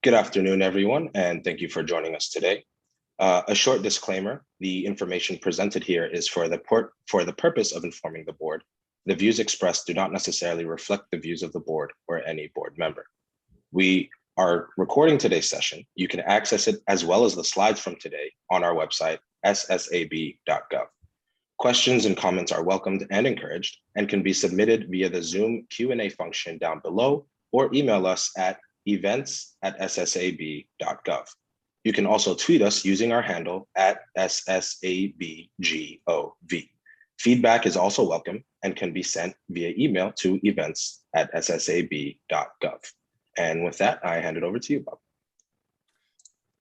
Good afternoon, everyone, and thank you for joining us today. A short disclaimer, the information presented here is for the purpose of informing the board. The views expressed do not necessarily reflect the views of the board or any board member. We are recording today's session. You can access it as well as the slides from today on our website, ssab.gov. Questions and comments are welcomed and encouraged and can be submitted via the Zoom Q&A function down below or email us at events@ssab.gov. You can also tweet us using our handle at @ssabgov. Feedback is also welcome and can be sent via email to events@ssab.gov. And with that, I hand it over to you, Bob.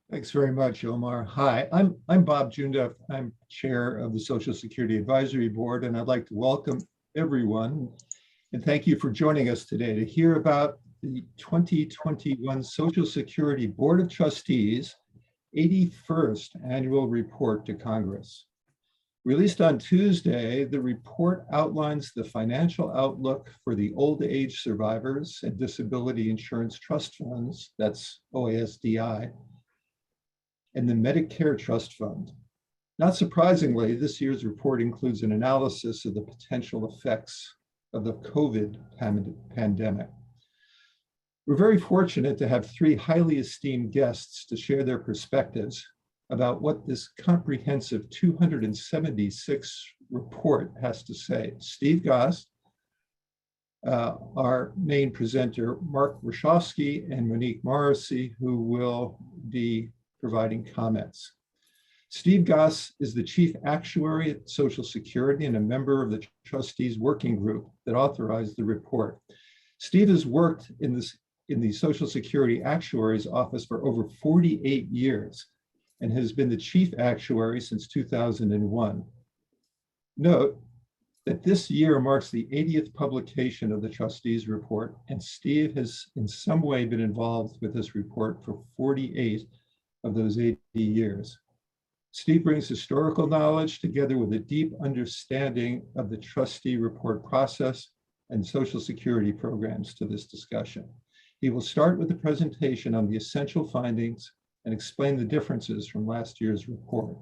Thanks very much, Omar. Hi, I'm Bob Junduff. I'm chair of the Social Security Advisory Board, and I'd like to welcome everyone and thank you for joining us today to hear about the 2021 Social Security Board of Trustees 81st Annual Report to Congress. Released on Tuesday, the report outlines the financial outlook for the old age survivors and disability insurance trust funds, that's OASDI, and the Medicare Trust Fund. Not surprisingly, this year's report includes an analysis of the potential effects of the COVID pandemic. We're very fortunate to have three highly esteemed guests to share their perspectives about what this comprehensive 276 report has to say. Steve Goss, our main presenter, Mark Warshawski, and Monique Morrissey, who will be providing comments. Steve Goss is the chief actuary at Social Security and a member of the trustees working group that authorized the report. Steve has worked in the Social Security Actuary's office for over 48 years and has been the chief actuary since 2001. Note that this year marks the 80th publication of the trustees report, and Steve has in some way been involved with this report for 48 of those 80 years. Steve brings historical knowledge together with a deep understanding of the trustee report process and Social Security programs to this discussion. He will start with a presentation on the essential findings and explain the differences from last year's report.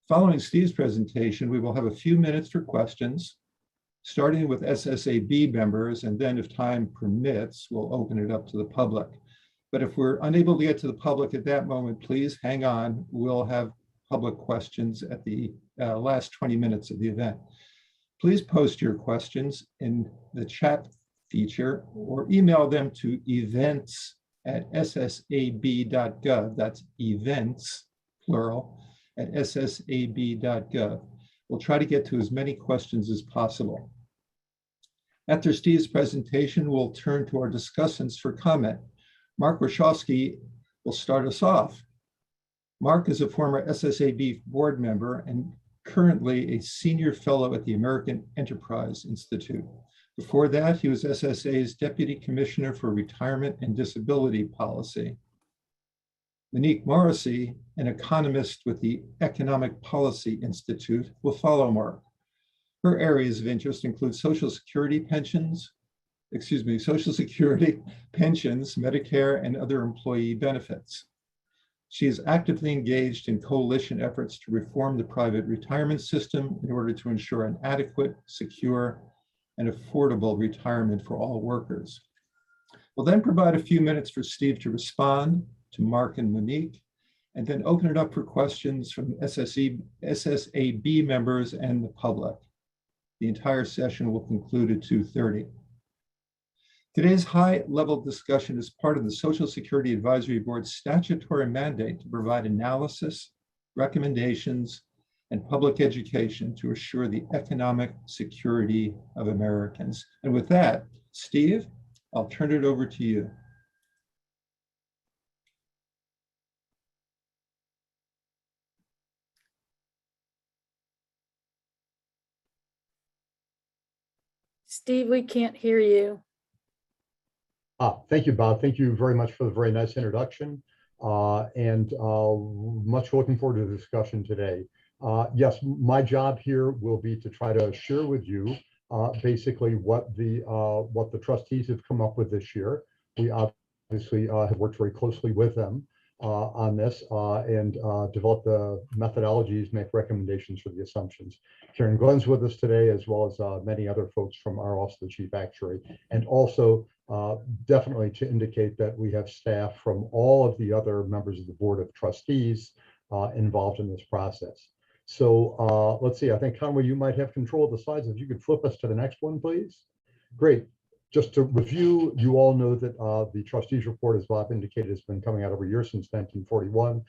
Following Steve's presentation, we will have a few minutes for questions, starting with SSAB members, and then if time permits, we'll open it up to the public. But if we're unable to get to the public at that moment, please hang on. We'll have public questions at the last 20 minutes of the event. Please post your questions in the chat feature or email them to events@ssab.gov. That's events, plural, at ssab.gov. We'll try to get to as many questions as possible. After Steve's presentation, we'll turn to our discussants for comment. Mark Warshawski will start us off. Mark is a former SSAB board member and currently a senior fellow at the American Enterprise Institute. Before that, he was SSA's Deputy Commissioner for Retirement and Disability Policy. Monique Morrissey, an economist with the Economic Policy Institute, will follow Mark. Her areas of interest include Social Security, pensions, Medicare, and other employee benefits. She is actively engaged in coalition efforts to reform the private retirement system in order to ensure an adequate, secure, and affordable retirement for all workers. We'll then provide a few minutes for Steve to respond to Mark and Monique, and then open it up for questions from SSAB members and the public. The entire session will conclude at 2:30. Today's high-level discussion is part of the Social Security Advisory Board's statutory mandate to provide analysis, recommendations, and public education to assure the economic security of Americans. And with that, Steve, I'll turn it over to you. Steve, we can't hear you. Thank you, Bob. Thank you very much for the very nice introduction, and much looking forward to the discussion today. Yes, my job here will be to try to share with you basically what the trustees have come up with this year. We obviously have worked very closely with them on this and develop the methodologies, make recommendations for the assumptions. Karen Glenn's with us today, as well as many other folks from our Office of the Chief Actuary, and also definitely to indicate that we have staff from all of the other members of the Board of Trustees involved in this process. So let's see, I think Conway, you might have control of the slides. If you could flip us to the next one, please. Great. Just to review, you all know that the trustees report, as Bob indicated, has been coming out every year since 1941.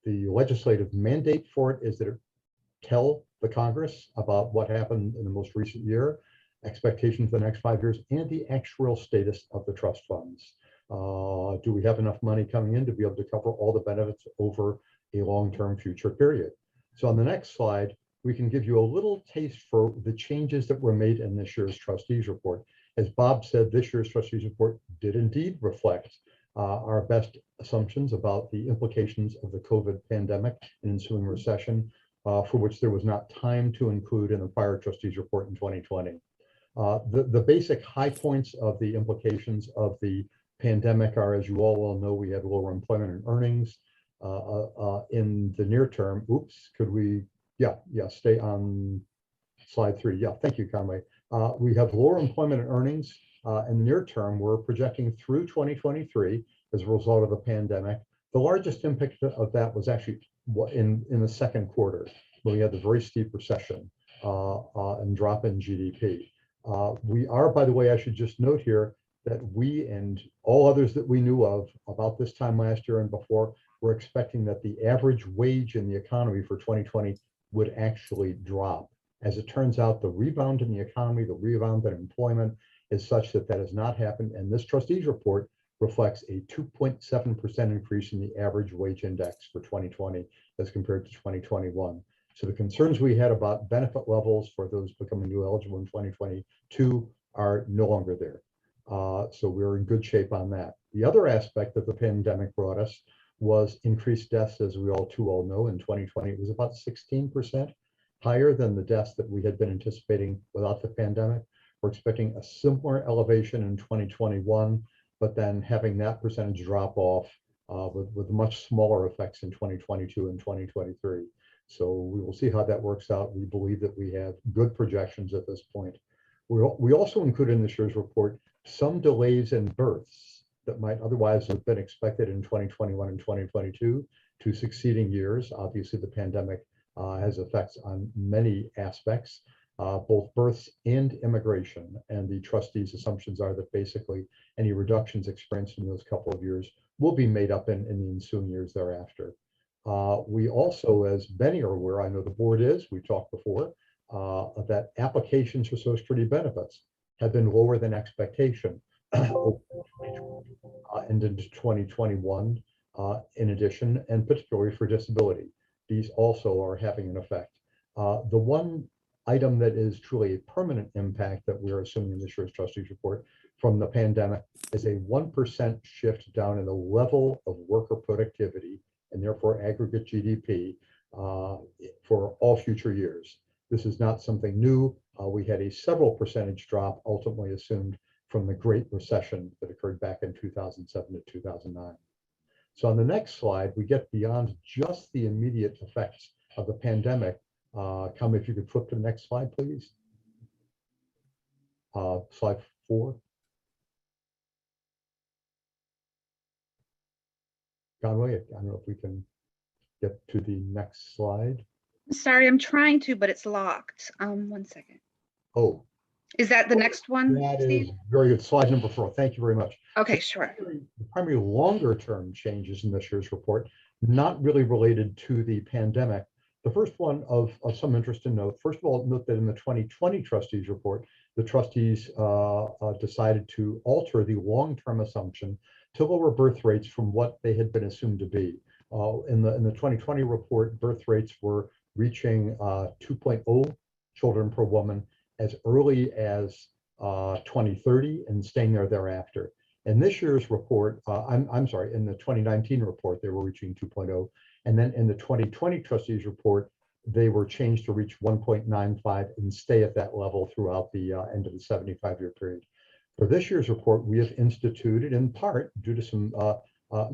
The legislative mandate for it is that it tell the Congress about what happened in the most recent year, expectations for the next 5 years, and the actuarial status of the trust funds. Do we have enough money coming in to be able to cover all the benefits over a long-term future period? So on the next slide, we can give you a little taste for the changes that were made in this year's trustees report. As Bob said, this year's trustees report did indeed reflect our best assumptions about the implications of the COVID pandemic and ensuing recession, for which there was not time to include in the prior trustees report in 2020. The basic high points of the implications of the pandemic are, as you all well know, we had lower employment and earnings in the near term. Oops, could we, yeah, stay on slide 3. Yeah, thank you, Conway. We have lower employment and earnings in the near term. We're projecting through 2023 as a result of the pandemic. The largest impact of that was actually in the second quarter, when we had the very steep recession and drop in GDP. We are, by the way, I should just note here that we and all others that we knew of about this time last year and before were expecting that the average wage in the economy for 2020 would actually drop. As it turns out, the rebound in the economy, the rebound in employment is such that that has not happened. And this trustees report reflects a 2.7% increase in the average wage index for 2020 as compared to 2021. So the concerns we had about benefit levels for those becoming new eligible in 2022 are no longer there. So we're in good shape on that. The other aspect that the pandemic brought us was increased deaths, as we all too well know. In 2020, it was about 16% higher than the deaths that we had been anticipating without the pandemic. We're expecting a similar elevation in 2021, but then having that percentage drop off with much smaller effects in 2022 and 2023. So we will see how that works out. We believe that we have good projections at this point. We also include in this year's report some delays in births that might otherwise have been expected in 2021 and 2022 to succeeding years. Obviously, the pandemic has effects on many aspects, both births and immigration. And the trustees' assumptions are that basically any reductions experienced in those couple of years will be made up in the ensuing years thereafter. We also, as many are aware, I know the board is, we talked before, that applications for Social Security benefits have been lower than expectation and into 2021 in addition, and particularly for disability. These also are having an effect. The one item that is truly a permanent impact that we're assuming in this year's trustees report from the pandemic is a 1% shift down in the level of worker productivity and therefore aggregate GDP for all future years. This is not something new. We had a several percentage drop ultimately assumed from the Great Recession that occurred back in 2007 to 2009. So on the next slide, we get beyond just the immediate effects of the pandemic. Conway, if you could flip to the next slide, please. Slide 4. Conway, I don't know if we can get to the next slide. Sorry, I'm trying to, but it's locked. 1 second. Oh. Is that the next one, That Steve? is very good. Slide number 4. Thank you very much. Okay, So sure. the primary longer term changes in this year's report, not really related to the pandemic. The first one of some interest to note, first of all, note that in the 2020 trustees report, the trustees decided to alter the long-term assumption to lower birth rates from what they had been assumed to be. In the 2020 report, birth rates were reaching 2.0 children per woman as early as 2030 and staying there thereafter. In this year's report, I'm sorry, in the 2019 report, they were reaching 2.0. And then in the 2020 trustees report, they were changed to reach 1.95 and stay at that level throughout the end of the 75-year period. For this year's report, we have instituted, in part due to some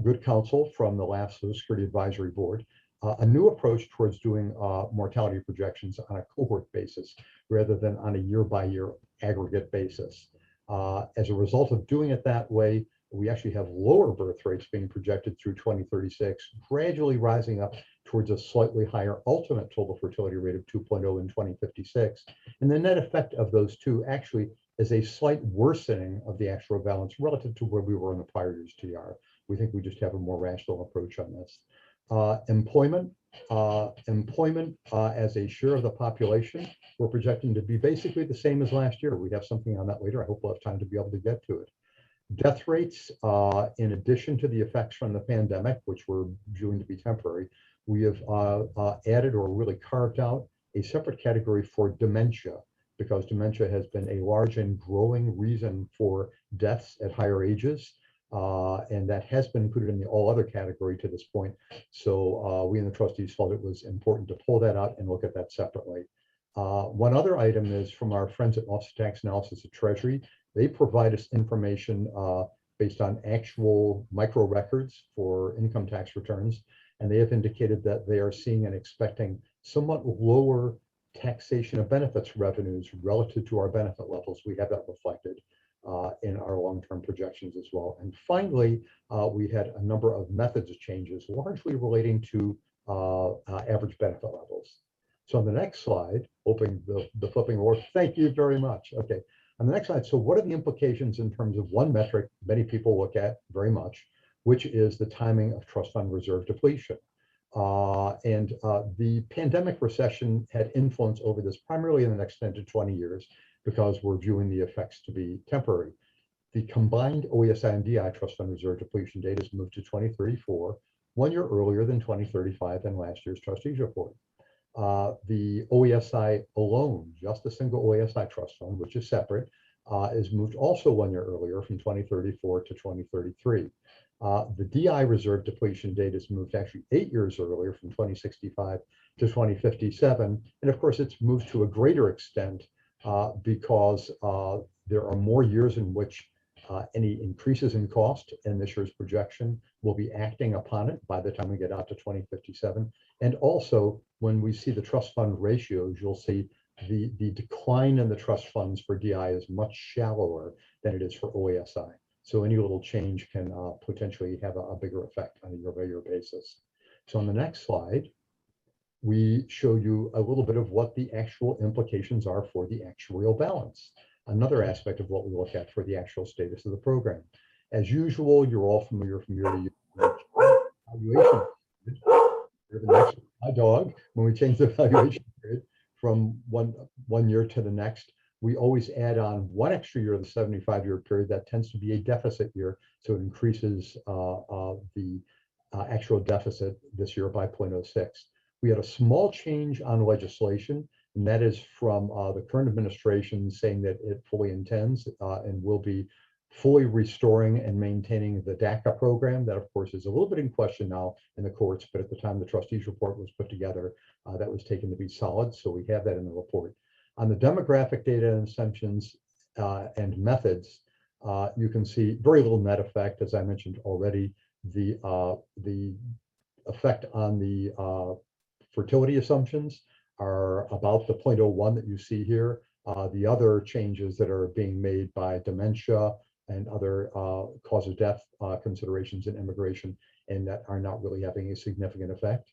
good counsel from the last Social Security Advisory Board, a new approach towards doing mortality projections on a cohort basis rather than on a year-by-year aggregate basis. As a result of doing it that way, we actually have lower birth rates being projected through 2036, gradually rising up towards a slightly higher ultimate total fertility rate of 2.0 in 2056. And the net effect of those two actually is a slight worsening of the actual balance relative to where we were in the prior year's TR. We think we just have a more rational approach on this. Employment as a share of the population, we're projecting to be basically the same as last year. We have something on that later. I hope we'll have time to be able to get to it. Death rates, in addition to the effects from the pandemic, which we're viewing to be temporary, we have added or really carved out a separate category for dementia, because dementia has been a large and growing reason for deaths at higher ages. And that has been included in the all other category to this point. So we and the trustees felt it was important to pull that out and look at that separately. One other item is from our friends at Office of Tax Analysis at Treasury. They provide us information based on actual micro records for income tax returns. And they have indicated that they are seeing and expecting somewhat lower taxation of benefits revenues relative to our benefit levels. We have that reflected in our long-term projections as well. And finally, we had a number of methods changes, largely relating to average benefit levels. So on the next slide, hoping the flipping will work. Thank you very much. Okay, on the next slide, so what are the implications in terms of one metric many people look at very much, which is the timing of trust fund reserve depletion. The pandemic recession had influence over this primarily in the next 10 to 20 years because we're viewing the effects to be temporary. The combined OESI and DI trust fund reserve depletion date has moved to 2034, 1 year earlier than 2035 and last year's trustees report. The OESI alone, just a single OESI trust fund, which is separate, is moved also 1 year earlier from 2034 to 2033. The DI reserve depletion date is moved actually 8 years earlier from 2065 to 2057. And of course, it's moved to a greater extent because there are more years in which any increases in cost in this year's projection will be acting upon it by the time we get out to 2057. And also, when we see the trust fund ratios, you'll see the decline in the trust funds for DI is much shallower than it is for OESI. So any little change can potentially have a bigger effect on a year-by-year basis. So on the next slide, we show you a little bit of what the actual implications are for the actuarial balance, another aspect of what we look at for the actual status of the program. As usual, you're all familiar from year to year. Valuation period. My dog, when we change the valuation period from one year to the next, we always add on one extra year of the 75-year period. That tends to be a deficit year, so it increases the actual deficit this year by 0.06. We had a small change on legislation, and that is from the current administration saying that it fully intends and will be fully restoring and maintaining the DACA program. That, of course, is a little bit in question now in the courts, but at the time the trustees report was put together, that was taken to be solid, so we have that in the report. On the demographic data and assumptions and methods, you can see very little net effect, as I mentioned already. The effect on the fertility assumptions are about the 0.01 that you see here. The other changes that are being made by dementia and other cause of death considerations in immigration, and that are not really having a significant effect.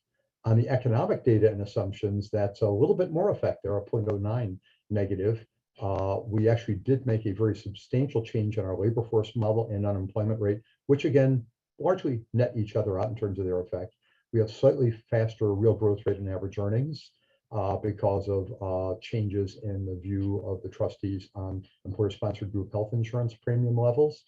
On the economic data and assumptions, that's a little bit more effect. There are 0.09 negative. We actually did make a very substantial change in our labor force model and unemployment rate, which again, largely net each other out in terms of their effect. We have slightly faster real growth rate in average earnings because of changes in the view of the trustees on employer-sponsored group health insurance premium levels.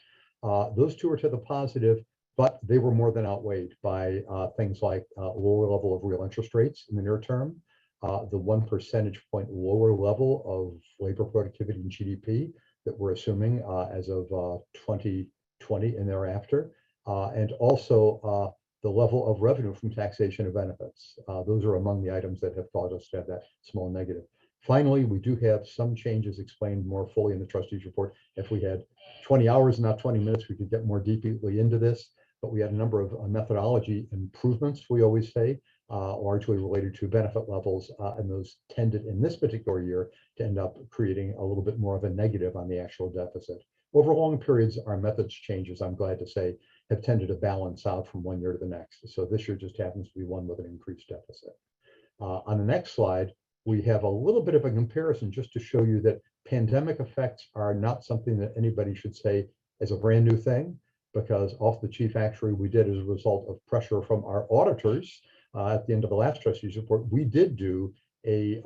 Those two are to the positive, but they were more than outweighed by things like lower level of real interest rates in the near term, the 1 percentage point lower level of labor productivity and GDP that we're assuming as of 2020 and thereafter, and also the level of revenue from taxation of benefits. Those are among the items that have caused us to have that small negative. Finally, we do have some changes explained more fully in the trustees report. If we had 20 hours, not 20 minutes, we could get more deeply into this, but we had a number of methodology improvements, we always say, largely related to benefit levels, and those tended in this particular year to end up creating a little bit more of a negative on the actual deficit. Over long periods, our methods changes, I'm glad to say, have tended to balance out from one year to the next. So this year just happens to be one with an increased deficit. On the next slide, we have a little bit of a comparison just to show you that pandemic effects are not something that anybody should say is a brand new thing, because off the chief actuary we did as a result of pressure from our auditors at the end of the last trustees report, we did do a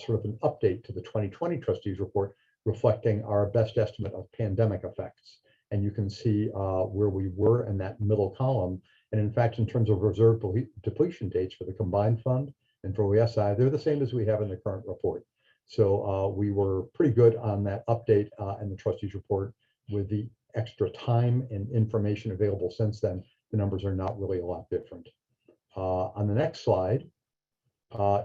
sort of an update to the 2020 trustees report reflecting our best estimate of pandemic effects. And you can see where we were in that middle column. And in fact, in terms of reserve depletion dates for the combined fund and for OESI, they're the same as we have in the current report. So we were pretty good on that update in the trustees report. With the extra time and information available since then, the numbers are not really a lot different. On the next slide,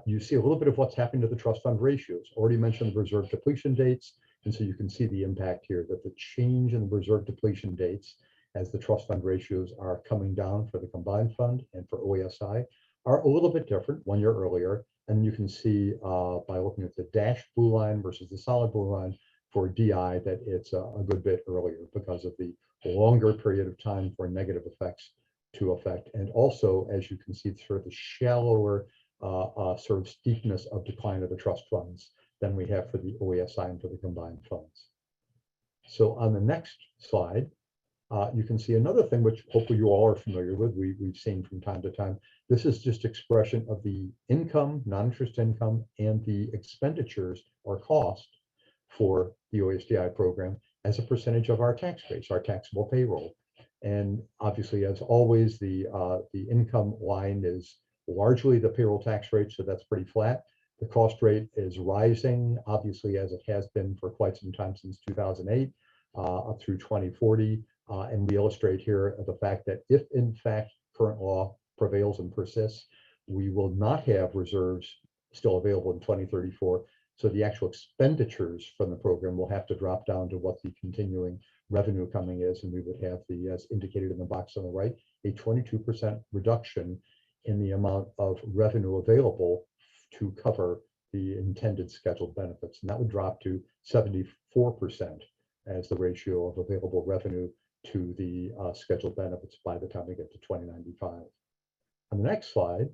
you see a little bit of what's happening to the trust fund ratios. Already mentioned the reserve depletion dates. And so you can see the impact here that the change in the reserve depletion dates as the trust fund ratios are coming down for the combined fund and for OESI are a little bit different 1 year earlier. And you can see by looking at the dashed blue line versus the solid blue line for DI that it's a good bit earlier because of the longer period of time for negative effects to affect. And also, as you can see, sort of the shallower sort of steepness of decline of the trust funds than we have for the OESI and for the combined funds. So on the next slide, you can see another thing which hopefully you all are familiar with, we've seen from time to time. This is just expression of the income, non-interest income, and the expenditures or cost for the OSDI program as a percentage of our tax base, our taxable payroll. And obviously, as always, the income line is largely the payroll tax rate, so that's pretty flat. The cost rate is rising, obviously, as it has been for quite some time since 2008 up through 2040. And we illustrate here the fact that if, in fact, current law prevails and persists, we will not have reserves still available in 2034. So the actual expenditures from the program will have to drop down to what the continuing revenue coming is. And we would have the, as indicated in the box on the right, a 22% reduction in the amount of revenue available to cover the intended scheduled benefits. And that would drop to 74% as the ratio of available revenue to the scheduled benefits by the time we get to 2095. On the next slide,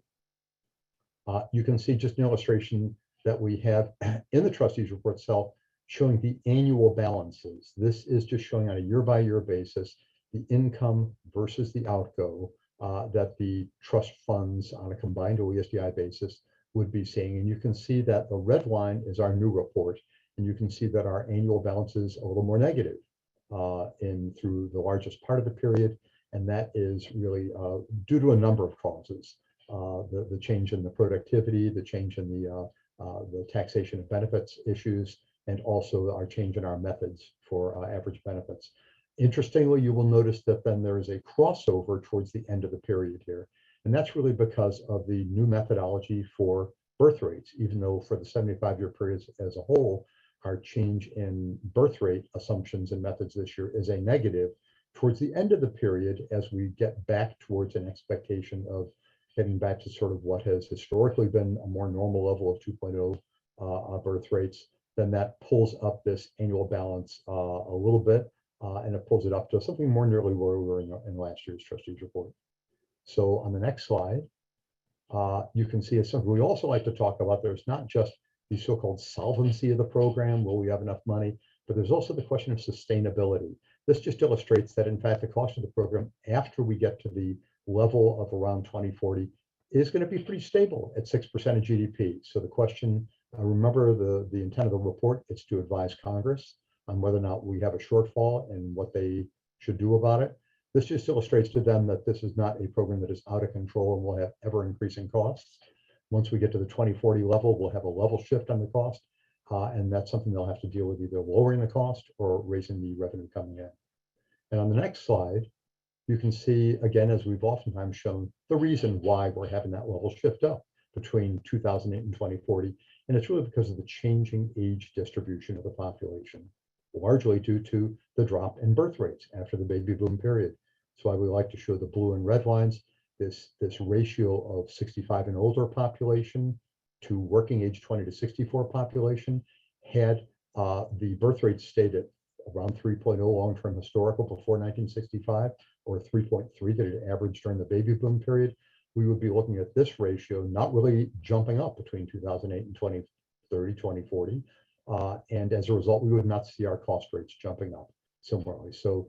you can see just an illustration that we have in the trustees report itself showing the annual balances. This is just showing on a year-by-year basis the income versus the outgo that the trust funds on a combined OESDI basis would be seeing. And you can see that the red line is our new report. And you can see that our annual balance is a little more negative through the largest part of the period. And that is really due to a number of causes. The change in the productivity, the change in the taxation of benefits issues, and also our change in our methods for average benefits. Interestingly, you will notice that then there is a crossover towards the end of the period here. And that's really because of the new methodology for birth rates, even though for the 75-year periods as a whole, our change in birth rate assumptions and methods this year is a negative. Towards the end of the period, as we get back towards an expectation of getting back to sort of what has historically been a more normal level of 2.0 birth rates, then that pulls up this annual balance a little bit, and it pulls it up to something more nearly where we were in last year's trustees report. So on the next slide, you can see it's something we also like to talk about. There's not just the so-called solvency of the program, will we have enough money, but there's also the question of sustainability. This just illustrates that, in fact, the cost of the program after we get to the level of around 2040 is going to be pretty stable at 6% of GDP. So the question, remember the intent of the report, it's to advise Congress on whether or not we have a shortfall and what they should do about it. This just illustrates to them that this is not a program that is out of control and will have ever increasing costs. Once we get to the 2040 level, we'll have a level shift on the cost. And that's something they'll have to deal with, either lowering the cost or raising the revenue coming in. And on the next slide, you can see, again, as we've oftentimes shown, the reason why we're having that level shift up between 2008 and 2040. And it's really because of the changing age distribution of the population, largely due to the drop in birth rates after the baby boom period. That's why we like to show the blue and red lines, this ratio of 65 and older population to working age 20 to 64 population. Had the birth rate stayed at around 3.0 long-term historical before 1965, or 3.3 that it averaged during the baby boom period, we would be looking at this ratio not really jumping up between 2008 and 2030, 2040. And as a result, we would not see our cost rates jumping up similarly. So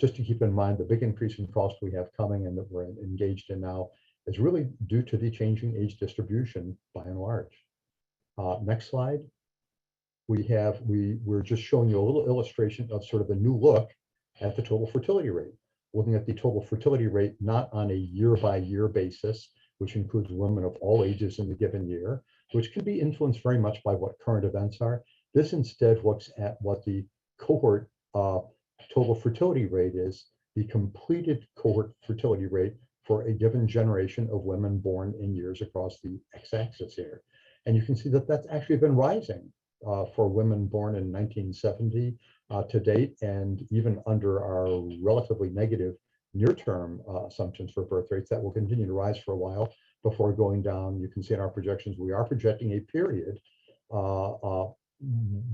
just to keep in mind, the big increase in cost we have coming and that we're engaged in now is really due to the changing age distribution by and large. Next slide. We're just showing you a little illustration of sort of a new look at the total fertility rate. Looking at the total fertility rate, not on a year-by-year basis, which includes women of all ages in the given year, which can be influenced very much by what current events are. This instead looks at what the cohort total fertility rate is, the completed cohort fertility rate for a given generation of women born in years across the x-axis here. And you can see that that's actually been rising for women born in 1970 to date, and even under our relatively negative near-term assumptions for birth rates, that will continue to rise for a while before going down. You can see in our projections, we are projecting a period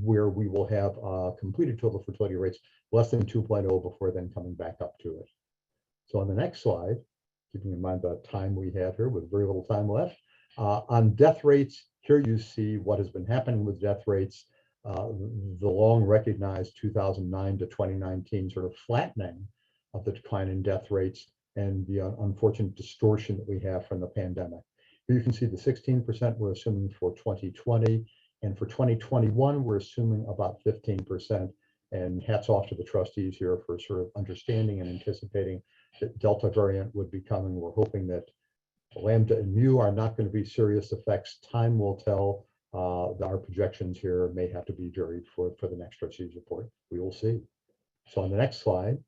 where we will have completed total fertility rates less than 2.0 before then coming back up to it. So on the next slide, keeping in mind the time we have here with very little time left, on death rates, here you see what has been happening with death rates, the long recognized 2009 to 2019 sort of flattening of the decline in death rates and the unfortunate distortion that we have from the pandemic. Here you can see the 16% we're assuming for 2020, and for 2021, we're assuming about 15%. And hats off to the trustees here for sort of understanding and anticipating that Delta variant would be coming. We're hoping that Lambda and Mu are not going to be serious effects. Time will tell. Our projections here may have to be varied for the next trustees report. We will see. So on the next slide,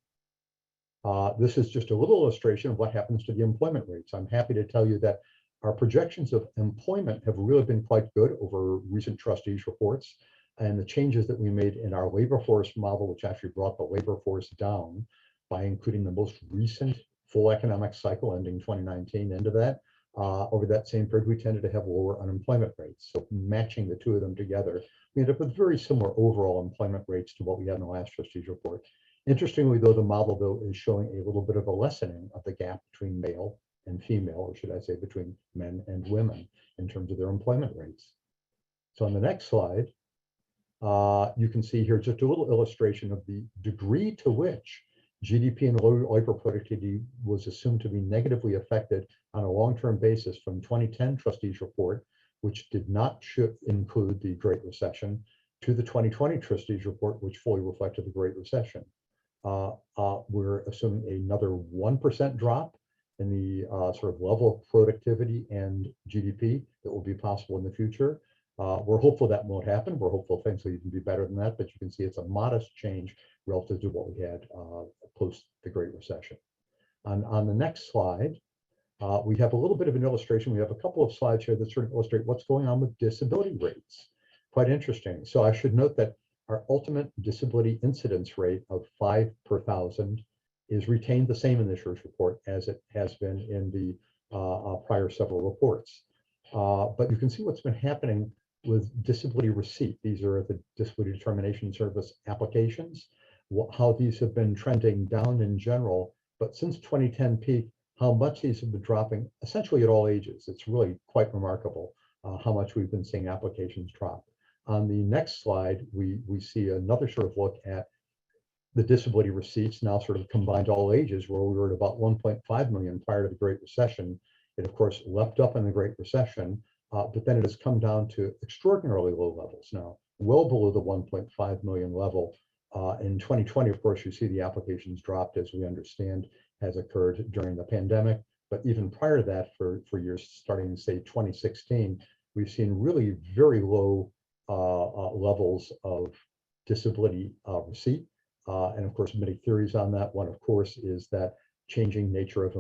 this is just a little illustration of what happens to the employment rates. I'm happy to tell you that our projections of employment have really been quite good over recent trustees reports, and the changes that we made in our labor force model, which actually brought the labor force down by including the most recent full economic cycle ending 2019 into that. Over that same period, we tended to have lower unemployment rates. So matching the two of them together, we end up with very similar overall employment rates to what we had in the last trustees report. Interestingly, though, the model though is showing a little bit of a lessening of the gap between male and female, or should I say between men and women in terms of their employment rates. So on the next slide, you can see here just a little illustration of the degree to which GDP and labor productivity was assumed to be negatively affected on a long-term basis from 2010 trustees report, which did not include the Great Recession, to the 2020 trustees report, which fully reflected the Great Recession. We're assuming another 1% drop in the sort of level of productivity and GDP that will be possible in the future. We're hopeful that won't happen. We're hopeful things will even be better than that, but you can see it's a modest change relative to what we had post the Great Recession. On the next slide, we have a little bit of an illustration. We have a couple of slides here that sort of illustrate what's going on with disability rates. Quite interesting. So I should note that our ultimate disability incidence rate of 5 per 1,000 is retained the same in this year's report as it has been in the prior several reports. But you can see what's been happening with disability receipt. These are the disability determination service applications, how these have been trending down in general, but since 2010 peak, how much these have been dropping essentially at all ages. It's really quite remarkable how much we've been seeing applications drop. On the next slide, we see another sort of look at the disability receipts now sort of combined all ages, where we were at about 1.5 million prior to the Great Recession. It, of course, leapt up in the Great Recession, but then it has come down to extraordinarily low levels now, well below the 1.5 million level. In 2020, of course, you see the applications dropped, as we understand has occurred during the pandemic. But even prior to that, for years starting, say, 2016, we've seen really very low levels of disability receipt. And of course, many theories on that. One, of course, is that changing nature of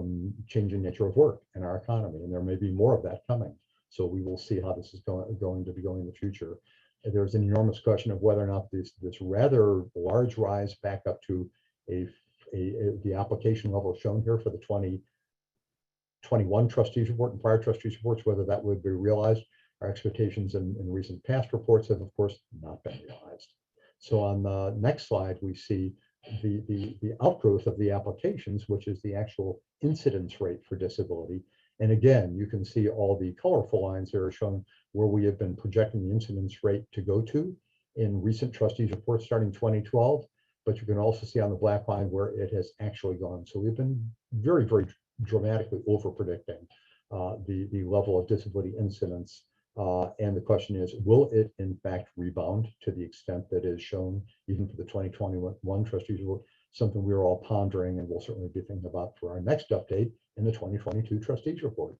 work in our economy, and there may be more of that coming. So we will see how this is going to be going in the future. There's an enormous question of whether or not this rather large rise back up to the application level shown here for the 2021 trustees report and prior trustees reports, whether that would be realized. Our expectations in recent past reports have, of course, not been realized. So on the next slide, we see the outgrowth of the applications, which is the actual incidence rate for disability. And again, you can see all the colorful lines there are showing where we have been projecting the incidence rate to go to in recent trustees reports starting 2012. But you can also see on the black line where it has actually gone. So we've been very, very dramatically over predicting the level of disability incidence. And the question is, will it in fact rebound to the extent that is shown even for the 2021 trustees report? Something we're all pondering and we'll certainly be thinking about for our next update in the 2022 trustees report.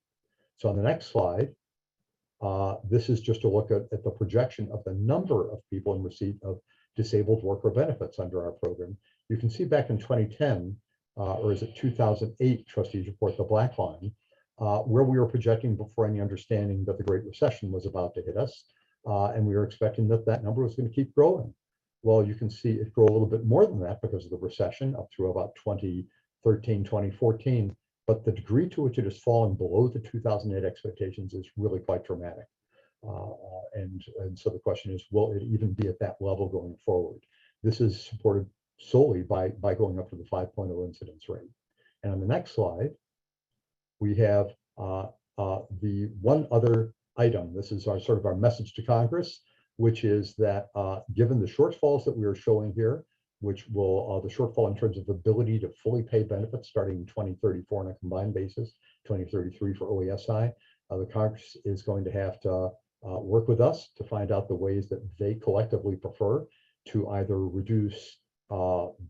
So on the next slide, this is just a look at the projection of the number of people in receipt of disabled worker benefits under our program. You can see back in 2010, or is it 2008 trustees report, the black line, where we were projecting before any understanding that the Great Recession was about to hit us. And we were expecting that number was going to keep growing. Well, you can see it grow a little bit more than that because of the recession up through about 2013, 2014. But the degree to which it has fallen below the 2008 expectations is really quite dramatic. And so the question is, will it even be at that level going forward? This is supported solely by going up to the 5.0 incidence rate. And on the next slide, we have the one other item. This is our sort of our message to Congress, which is that given the shortfalls that we are showing here, which will the shortfall in terms of ability to fully pay benefits starting in 2034 on a combined basis, 2033 for OESI, the Congress is going to have to work with us to find out the ways that they collectively prefer to either reduce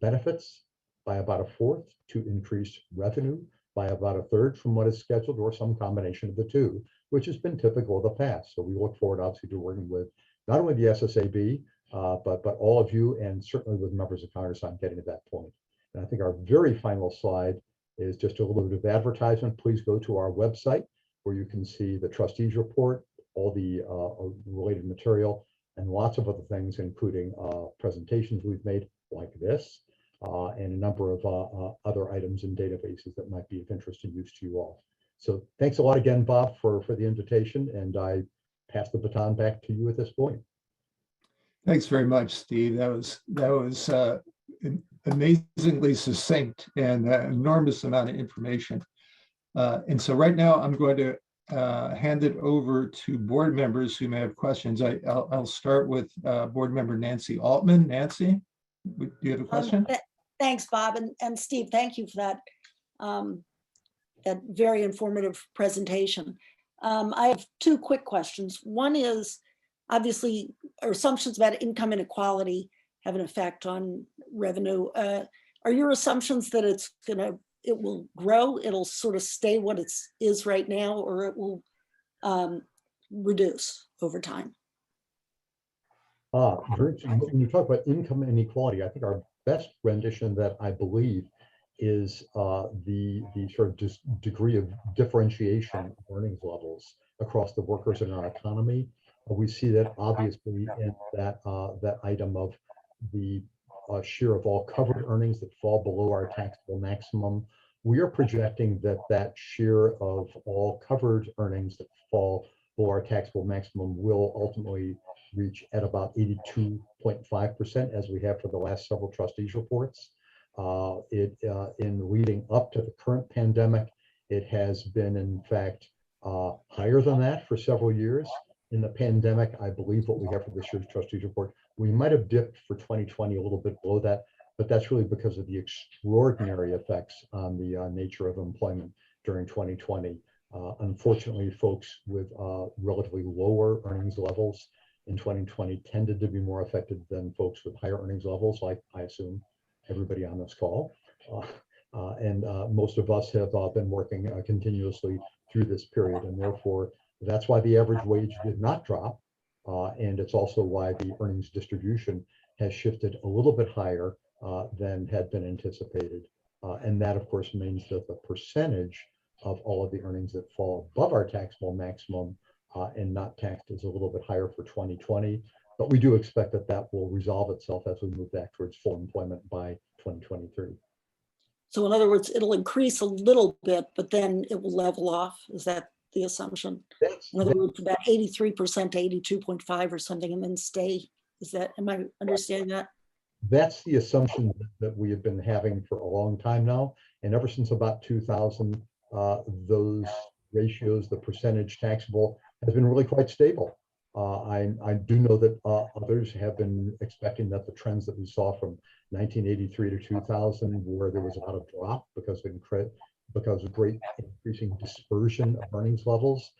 benefits by about a fourth, to increase revenue by about a third from what is scheduled, or some combination of the two, which has been typical of the past. So we look forward, obviously, to working with not only the SSAB, but all of you, and certainly with members of Congress on getting to that point. And I think our very final slide is just a little bit of advertisement. Please go to our website where you can see the trustees report, all the related material, and lots of other things, including presentations we've made like this, and a number of other items and databases that might be of interest and use to you all. So thanks a lot again, Bob, for the invitation, and I pass the baton back to you at this point. Thanks very much, Steve. That was amazingly succinct and an enormous amount of information. And so right now I'm going to hand it over to board members who may have questions. I'll start with board member Nancy Altman. Nancy, do you have a question? Thanks, Bob, and Steve, thank you for that, that very informative presentation. I have two quick questions. One is, obviously, our assumptions about income inequality have an effect on revenue. Are your assumptions that it will grow, it'll sort of stay what it is right now, or it will reduce over time? When you talk about income inequality, I think our best rendition that I believe is the sort of degree of differentiation of earnings levels across the workers in our economy. We see that obviously in that item of the share of all covered earnings that fall below our taxable maximum. We are projecting that share of all covered earnings that fall below our taxable maximum will ultimately reach at about 82.5%, as we have for the last several trustees reports. In leading up to the current pandemic, it has been in fact higher than that for several years. In the pandemic, I believe what we have for this year's trustees report, we might have dipped for 2020 a little bit below that, but that's really because of the extraordinary effects on the nature of employment during 2020. Unfortunately, folks with relatively lower earnings levels in 2020 tended to be more affected than folks with higher earnings levels, like I assume everybody on this call. And most of us have been working continuously through this period, and therefore that's why the average wage did not drop. And it's also why the earnings distribution has shifted a little bit higher than had been anticipated. And that, of course, means that the percentage of all of the earnings that fall above our taxable maximum and not taxed is a little bit higher for 2020. But we do expect that that will resolve itself as we move back towards full employment by 2023. So in other words, it'll increase a little bit, but then it will level off. Is that the assumption? In other words, about 83% to 82.5 or something, and then stay. Is that, am I understanding that? That's the assumption that we have been having for a long time now. And ever since about 2000, those ratios, the percentage taxable, has been really quite stable. I do know that others have been expecting that the trends that we saw from 1983 to 2000, where there was about a drop because of great increasing dispersion of earnings levels.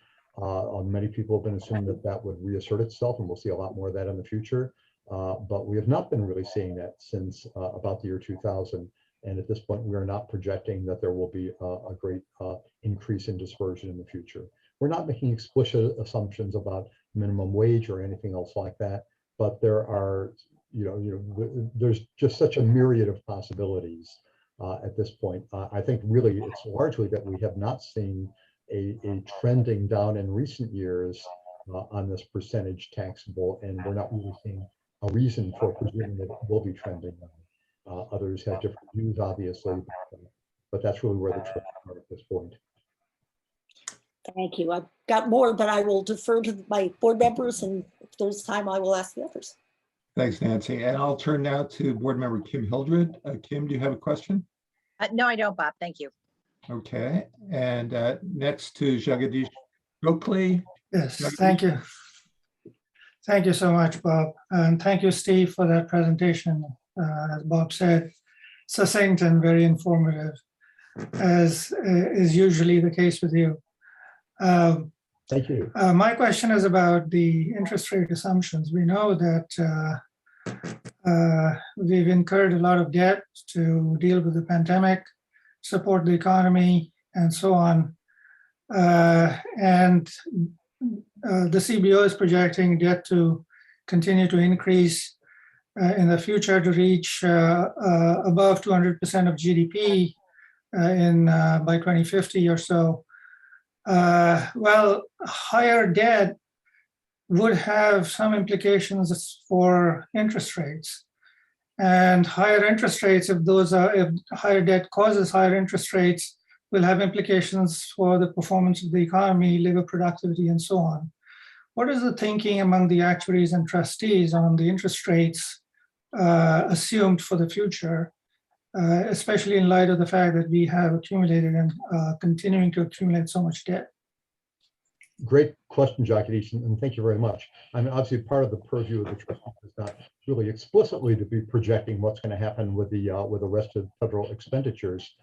Many people have been assuming that that would reassert itself, and we'll see a lot more of that in the future. But we have not been really seeing that since about the year 2000. And at this point, we are not projecting that there will be a great increase in dispersion in the future. We're not making explicit assumptions about minimum wage or anything else like that, but there are, there's just such a myriad of possibilities at this point. I think really it's largely that we have not seen a trending down in recent years on this percentage taxable, and we're not really seeing a reason for presuming that it will be trending down. Others have different views, obviously, but that's really where the trends are at this point. Thank you. I've got more, but I will defer to my board members, and if there's time, I will ask the others. Thanks, Nancy. And I'll turn now to board member Kim Hildred. Kim, do you have a question? No, I don't, Bob. Thank you. Okay. And next to Jagadish Gokhale. Yes, thank you. Thank you so much, Bob. And thank you, Steve, for that presentation. As Bob said, succinct and very informative, as is usually the case with you. Thank you. My question is about the interest rate assumptions. We know that we've incurred a lot of debt to deal with the pandemic, support the economy, and so on. And the CBO is projecting debt to continue to increase in the future to reach above 200% of GDP by 2050 or so. Well, higher debt would have some implications for interest rates, and higher interest rates, if higher debt causes higher interest rates, will have implications for the performance of the economy, labor productivity, and so on. What is the thinking among the actuaries and trustees on the interest rates assumed for the future, especially in light of the fact that we have accumulated and continuing to accumulate so much debt? Great question, Jagadish, and thank you very much. I mean, obviously, part of the purview of the trustees is not really explicitly to be projecting what's going to happen with the rest of federal expenditures,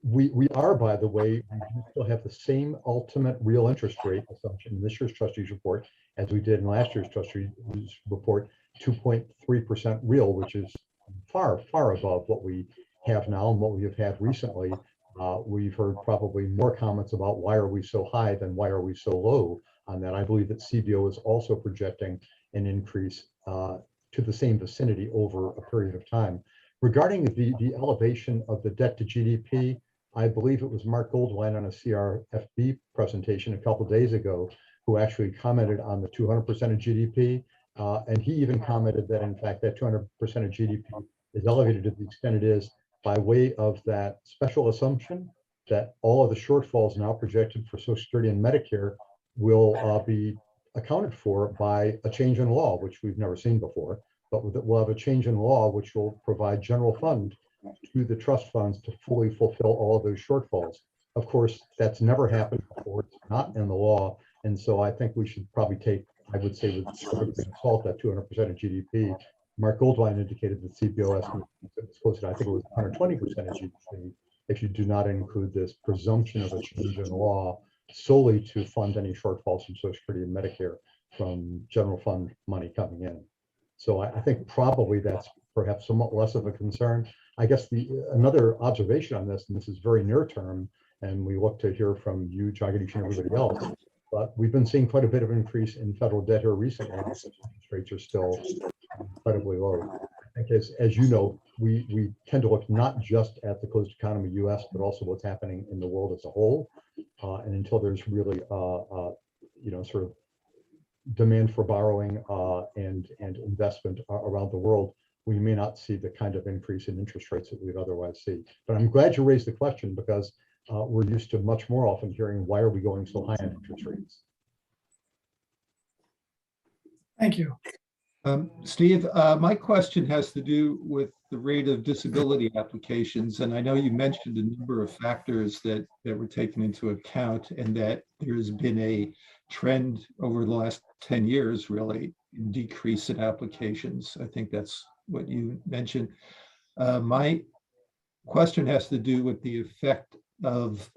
we are, by the way, we still have the same ultimate real interest rate assumption in this year's trustees report as we did in last year's trustees report, 2.3% real, which is far, far above what we have now and what we have had recently. We've heard probably more comments about why are we so high than why are we so low on that. I believe that CBO is also projecting an increase to the same vicinity over a period of time. Regarding the elevation of the debt to GDP, I believe it was Mark Goldwein on a CRFB presentation a couple of days ago who actually commented on the 200% of GDP. And he even commented that, in fact, that 200% of GDP is elevated to the extent it is by way of that special assumption that all of the shortfalls now projected for Social Security and Medicare will be accounted for by a change in law, which we've never seen before. But we'll have a change in law which will provide general fund to the trust funds to fully fulfill all of those shortfalls. Of course, that's never happened before. It's not in the law. And so I think we should probably take, I would say, with salt that 200% of GDP. Mark Goldwein indicated that CBO estimate was close to, I think it was 120% of GDP, if you do not include this presumption of a change in law solely to fund any shortfalls from Social Security and Medicare from general fund money coming in. So I think probably that's perhaps somewhat less of a concern. I guess another observation on this, and this is very near term, and we look to hear from you, Jagadish, and everybody else, but we've been seeing quite a bit of increase in federal debt here recently. Interest rates are still incredibly low. I think as you know, we tend to look not just at the closed economy US, but also what's happening in the world as a whole. And until there's really, sort of demand for borrowing and investment around the world, we may not see the kind of increase in interest rates that we'd otherwise see. But I'm glad you raised the question, because we're used to much more often hearing, why are we going so high on interest rates? Thank you. Steve, my question has to do with the rate of disability applications. And I know you mentioned a number of factors that were taken into account, and that there's been a trend over the last 10 years, really, in decrease in applications. I think that's what you mentioned. My question has to do with the effect of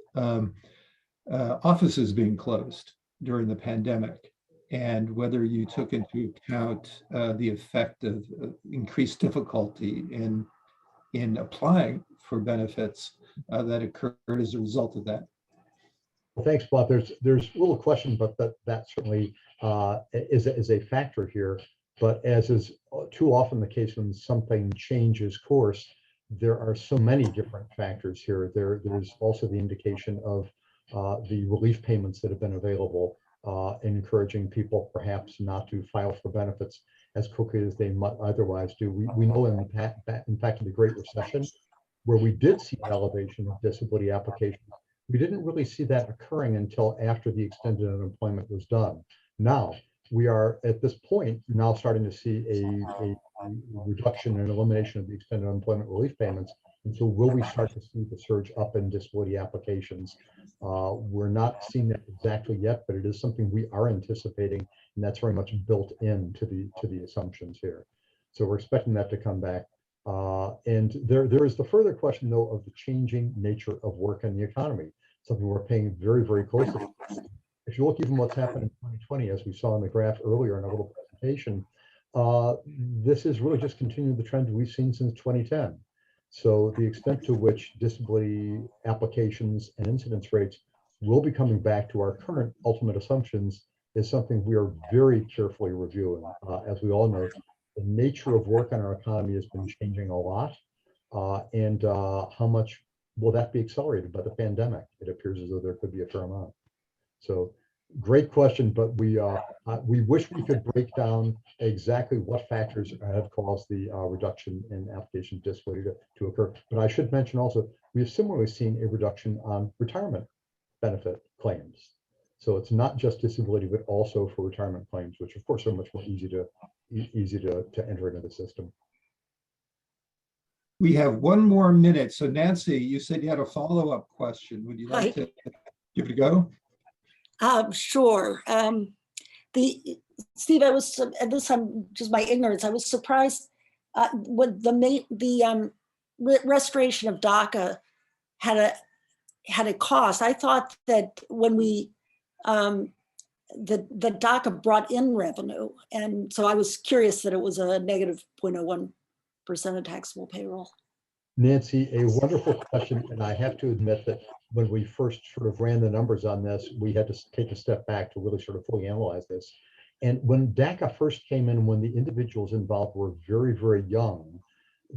offices being closed during the pandemic, and whether you took into account the effect of increased difficulty in applying for benefits that occurred as a result of that. Well, thanks, Bob. There's a little question, but that certainly is a factor here. But as is too often the case when something changes course, there are so many different factors here. There's also the indication of the relief payments that have been available, encouraging people perhaps not to file for benefits as quickly as they might otherwise do. We know in fact, in the Great Recession, where we did see an elevation of disability applications, we didn't really see that occurring until after the extended unemployment was done. Now, we are at this point now starting to see a reduction and elimination of the extended unemployment relief payments. And so will we start to see the surge up in disability applications? We're not seeing that exactly yet, but it is something we are anticipating, and that's very much built into the assumptions here. So we're expecting that to come back. And there is the further question, though, of the changing nature of work in the economy, something we're paying very, very closely. If you look even what's happened in 2020, as we saw in the graph earlier in a little presentation, this is really just continuing the trend we've seen since 2010. So the extent to which disability applications and incidence rates will be coming back to our current ultimate assumptions is something we are very carefully reviewing. As we all know, the nature of work in our economy has been changing a lot. And how much will that be accelerated by the pandemic? It appears as though there could be a fair amount. So great question, but we wish we could break down exactly what factors have caused the reduction in application disability to occur. But I should mention also, we have similarly seen a reduction on retirement benefit claims. So it's not just disability, but also for retirement claims, which of course are much more easy to enter into the system. We have one more minute. So Nancy, you said you had a follow-up question. Would you like to give it a go? Sure. Steve, I was, and this time just my ignorance, I was surprised when the restoration of DACA had a cost. I thought that when we the DACA brought in revenue, and so I was curious that it was a negative 0.01% of taxable payroll. Nancy, a wonderful question, and I have to admit that when we first sort of ran the numbers on this, we had to take a step back to really sort of fully analyze this. And when DACA first came in, when the individuals involved were very, very young,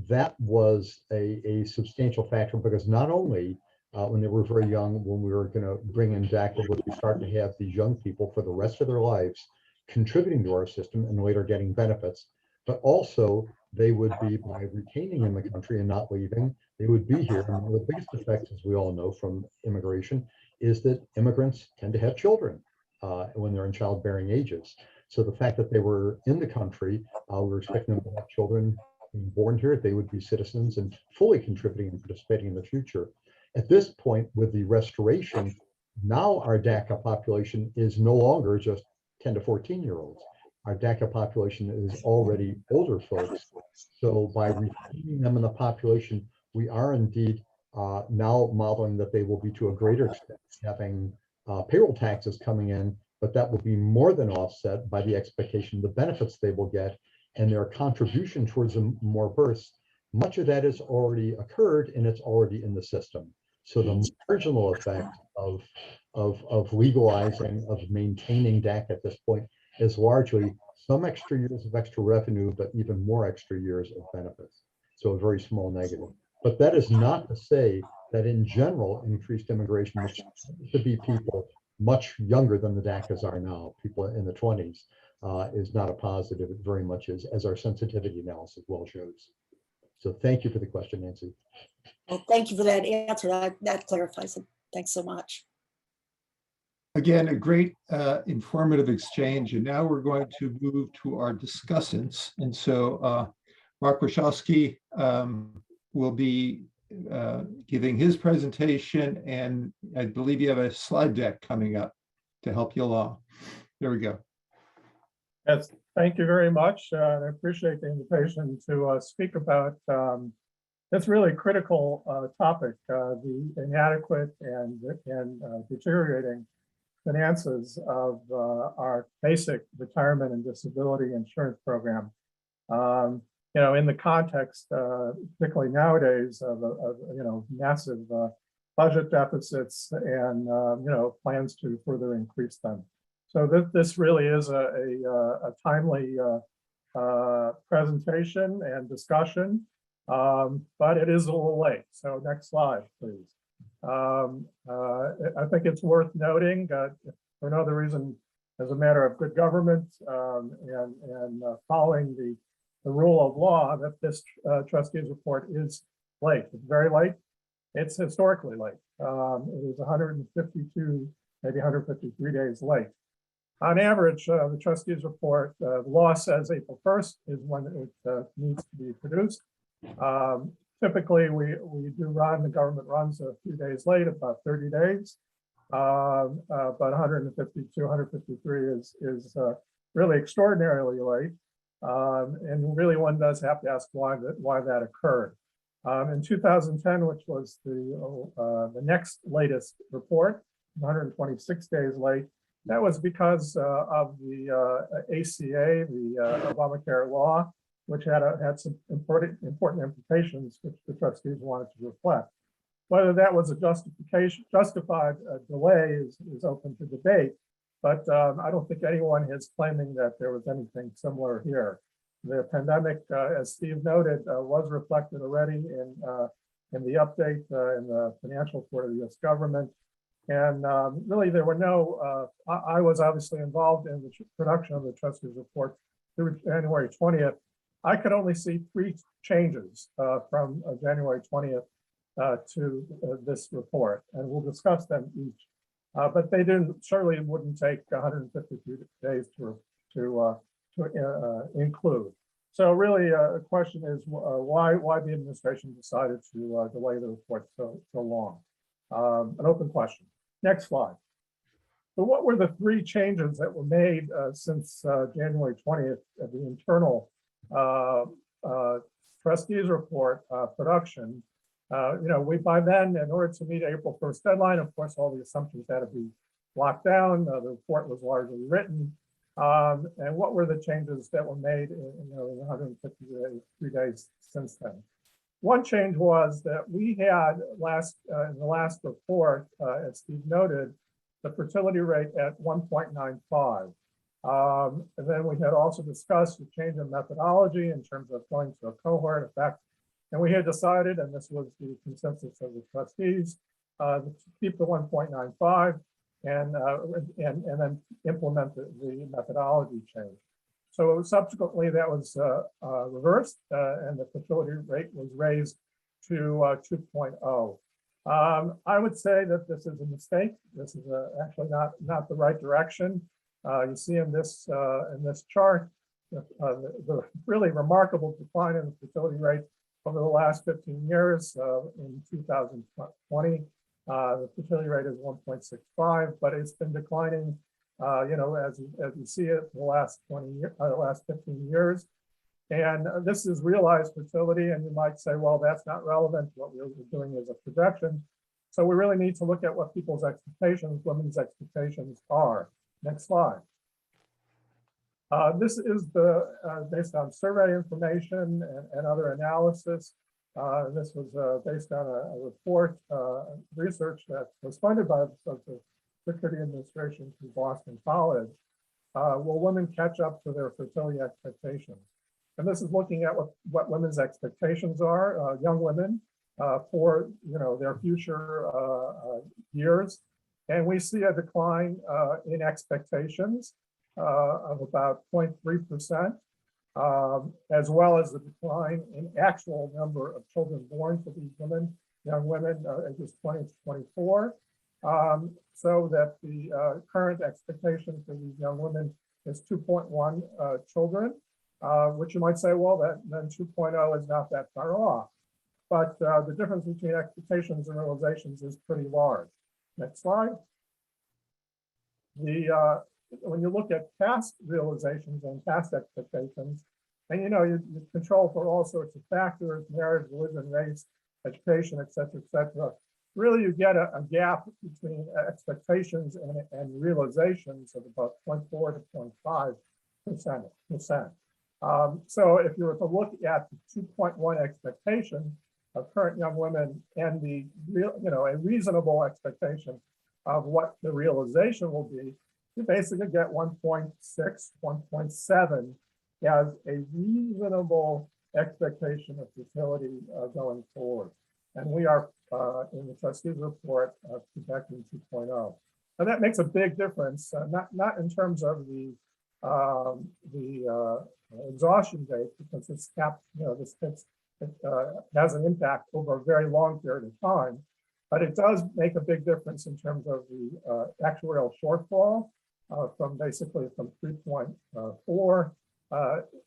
that was a substantial factor, because not only when they were very young, when we were going to bring in DACA, would we start to have these young people for the rest of their lives contributing to our system and later getting benefits, but also they would be, by retaining in the country and not leaving, they would be here. And one of the biggest effects, as we all know from immigration, is that immigrants tend to have children when they're in childbearing ages. So the fact that they were in the country, we were expecting them to have children being born here, they would be citizens and fully contributing and participating in the future. At this point, with the restoration, now our DACA population is no longer just 10 to 14-year-olds. Our DACA population is already older folks. So by retaining them in the population, we are indeed now modeling that they will be, to a greater extent, having payroll taxes coming in, but that will be more than offset by the expectation, the benefits they will get, and their contribution towards more births. Much of that has already occurred, and it's already in the system. So the marginal effect of legalizing, of maintaining DACA at this point is largely some extra years of extra revenue, but even more extra years of benefits. So a very small negative. But that is not to say that in general, increased immigration, which tends to be people much younger than the DACAs are now, people in the 20s, is not a positive. It very much is, as our sensitivity analysis well shows. So thank you for the question, Nancy. Well, thank you for that answer. That clarifies it. Thanks so much. Again, a great informative exchange. And now we're going to move to our discussants. And so Mark Wachowski will be giving his presentation. And I believe you have a slide deck coming up to help you along. There we go. Yes, thank you very much. I appreciate the invitation to speak about this really critical topic, the inadequate and deteriorating finances of our basic retirement and disability insurance program. You know, in the context, particularly nowadays, of massive budget deficits and plans to further increase them. So this really is a timely presentation and discussion, but it is a little late. So next slide, please. I think it's worth noting, for no other reason, as a matter of good government and following the rule of law, that this trustees report is late. It's very late. It's historically late. It is 152, maybe 153 days late. On average, the trustees report, the law says April 1st is when it needs to be produced. Typically, we do run, the government runs a few days late, about 30 days. But 152, 153 is really extraordinarily late. And really one does have to ask why that occurred. In 2010, which was the next latest report, 126 days late, that was because of the ACA, the Obamacare law, which had some important implications which the trustees wanted to reflect. Whether that was a justified delay is open to debate, but I don't think anyone is claiming that there was anything similar here. The pandemic, as Steve noted, was reflected already in the update in the financials for the U.S. government. And really, there were no, I was obviously involved in the production of the trustees report through January 20th. I could only see 3 changes from January 20th to this report, and we'll discuss them each. But they certainly wouldn't take 153 days to include. So really, the question is why the administration decided to delay the report so long? An open question. Next slide. So what were the 3 changes that were made since January 20th of the internal trustees report production? We by then, in order to meet April 1st deadline, of course, all the assumptions had to be locked down. The report was largely written. And what were the changes that were made in 153 days since then? One change was that we had in the last report, as Steve noted, the fertility rate at 1.95. And then we had also discussed the change in methodology in terms of going to a cohort effect. And we had decided, and this was the consensus of the trustees, to keep the 1.95 and then implement the methodology change. So subsequently, that was reversed, and the fertility rate was raised to 2.0. I would say that this is a mistake. This is actually not the right direction. You see in this chart the really remarkable decline in the fertility rate over the last 15 years. In 2020, the fertility rate is 1.65, but it's been declining. As you see it, the last 15 years. And this is realized fertility, and you might say, well, that's not relevant. What we're doing is a projection. So we really need to look at what people's expectations, women's expectations are. Next slide. This is based on survey information and other analysis. This was based on a report, research that was funded by the Social Security Administration through Boston College. Will women catch up to their fertility expectations? And this is looking at what women's expectations are, young women, for their future years. And we see a decline in expectations of about 0.3%, as well as the decline in actual number of children born to these women, young women ages 20 to 24. So that the current expectation for these young women is 2.1 children, which you might say, well, then 2.0 is not that far off. But the difference between expectations and realizations is pretty large. Next slide. When you look at past realizations and past expectations, and you control for all sorts of factors, marriage, religion, race, education, et cetera, really you get a gap between expectations and realizations of about 0.4 to 0.5%. So if you were to look at the 2.1 expectation of current young women and the a reasonable expectation of what the realization will be, you basically get 1.6, 1.7 as a reasonable expectation of fertility going forward. And we are in the trustees report projecting 2.0. And that makes a big difference, not in terms of the exhaustion date, because it's capped, it has an impact over a very long period of time, but it does make a big difference in terms of the actuarial shortfall from 3.4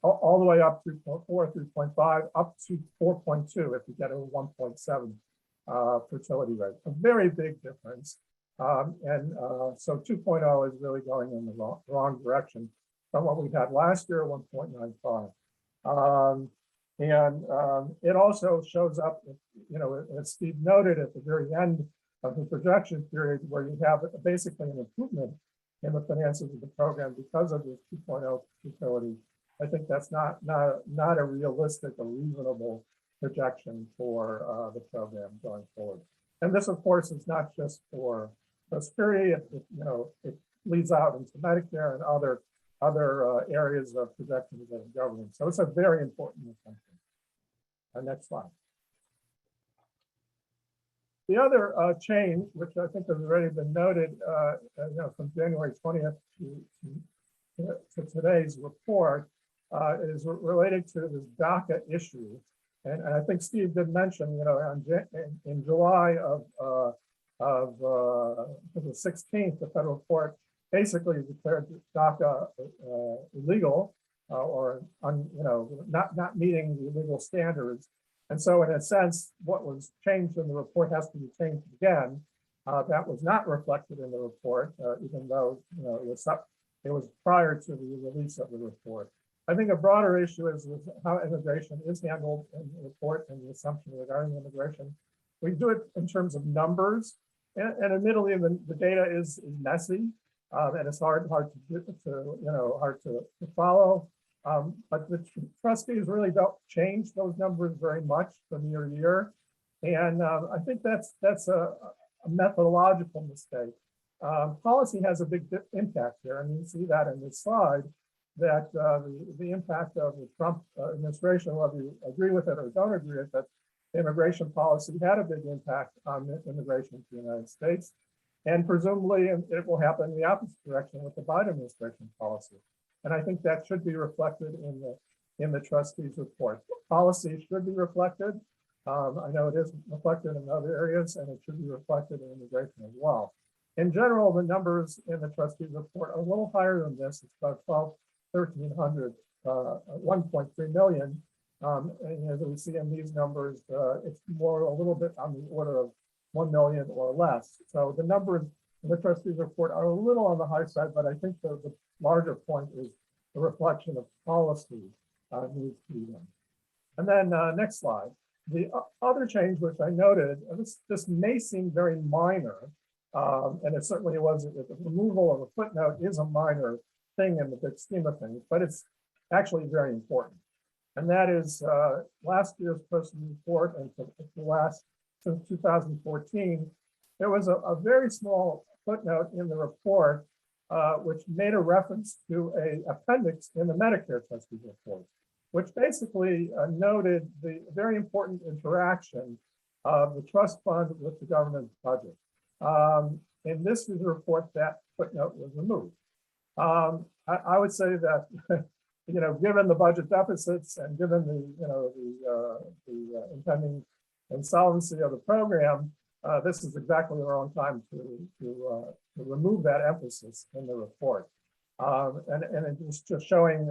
all the way up 3.4, 3.5, up to 4.2 if you get a 1.7 fertility rate. A very big difference. So 2.0 is really going in the wrong direction from what we had last year, 1.95. It also shows up, as Steve noted at the very end of the projection period, where you have basically an improvement in the finances of the program because of this 2.0 fertility. I think that's not a realistic or reasonable projection for the program going forward. And this, of course, is not just for Prosperity. It leads out into Medicare and other areas of projections of government. So it's a very important assumption. Next slide. The other change, which I think has already been noted, from January 20th to today's report, is related to this DACA issue. And I think Steve did mention, in July of the 16th, the federal court basically declared DACA illegal or not meeting the legal standards. And so in a sense, what was changed in the report has to be changed again. That was not reflected in the report, even though it was prior to the release of the report. I think a broader issue is how immigration is handled in the report and the assumption regarding immigration. We do it in terms of numbers, and admittedly, the data is messy, and it's hard to follow. But the trustees really don't change those numbers very much from year to year, and I think that's a methodological mistake. Policy has a big impact here, and you see that in this slide. That the impact of the Trump administration, whether you agree with it or don't agree with it, immigration policy had a big impact on immigration to the United States. And presumably it will happen in the opposite direction with the Biden administration policy. And I think that should be reflected in the trustees report. Policy should be reflected. I know it is reflected in other areas, and it should be reflected in immigration as well. In general, the numbers in the trustees report are a little higher than this. It's about 1,300, 1.3 million. And as we see in these numbers, it's more a little bit on the order of 1 million or less. So the numbers in the trustees report are a little on the high side, but I think the larger point is the reflection of policy needs to be done. And then next slide. The other change, which I noted, this may seem very minor, and it certainly was, the removal of a footnote is a minor thing in the big scheme of things, but it's actually very important. And that is last year's person report and since 2014, there was a very small footnote in the report which made a reference to an appendix in the Medicare trustees report, which basically noted the very important interaction of the trust fund with the government budget. In this is a report that footnote was removed. I would say that, given the budget deficits and given the impending insolvency of the program, this is exactly the wrong time to remove that emphasis in the report. And it's just showing,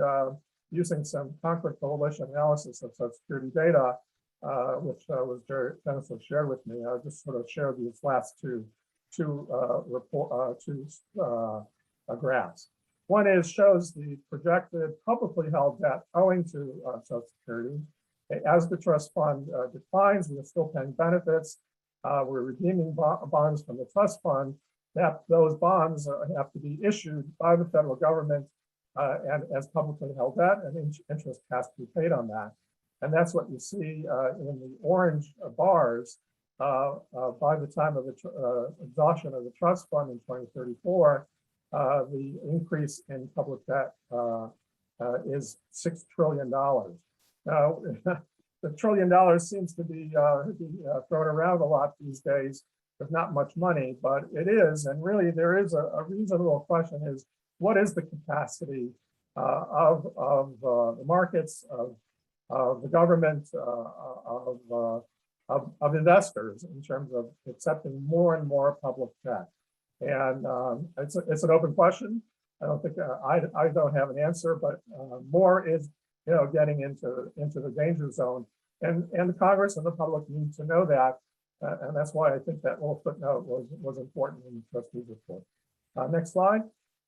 using some concrete coalition analysis of Social Security data, which was very generously shared with me. I'll just sort of share these last two graphs. One shows the projected publicly held debt owing to Social Security. As the trust fund declines, we're still paying benefits. We're redeeming bonds from the trust fund. Those bonds have to be issued by the federal government and as publicly held debt, and interest has to be paid on that. And that's what you see in the orange bars. By the time of the exhaustion of the trust fund in 2034, the increase in public debt is $6 trillion. Now, the $1 trillion seems to be thrown around a lot these days. There's not much money, but it is, and really there is a reasonable question: is what is the capacity of the markets, of the government, of investors in terms of accepting more and more public debt? And it's an open question. I don't think I don't have an answer, but more is getting into the danger zone, and the Congress and the public need to know that, and that's why I think that little footnote was important in the trustees report. Next slide.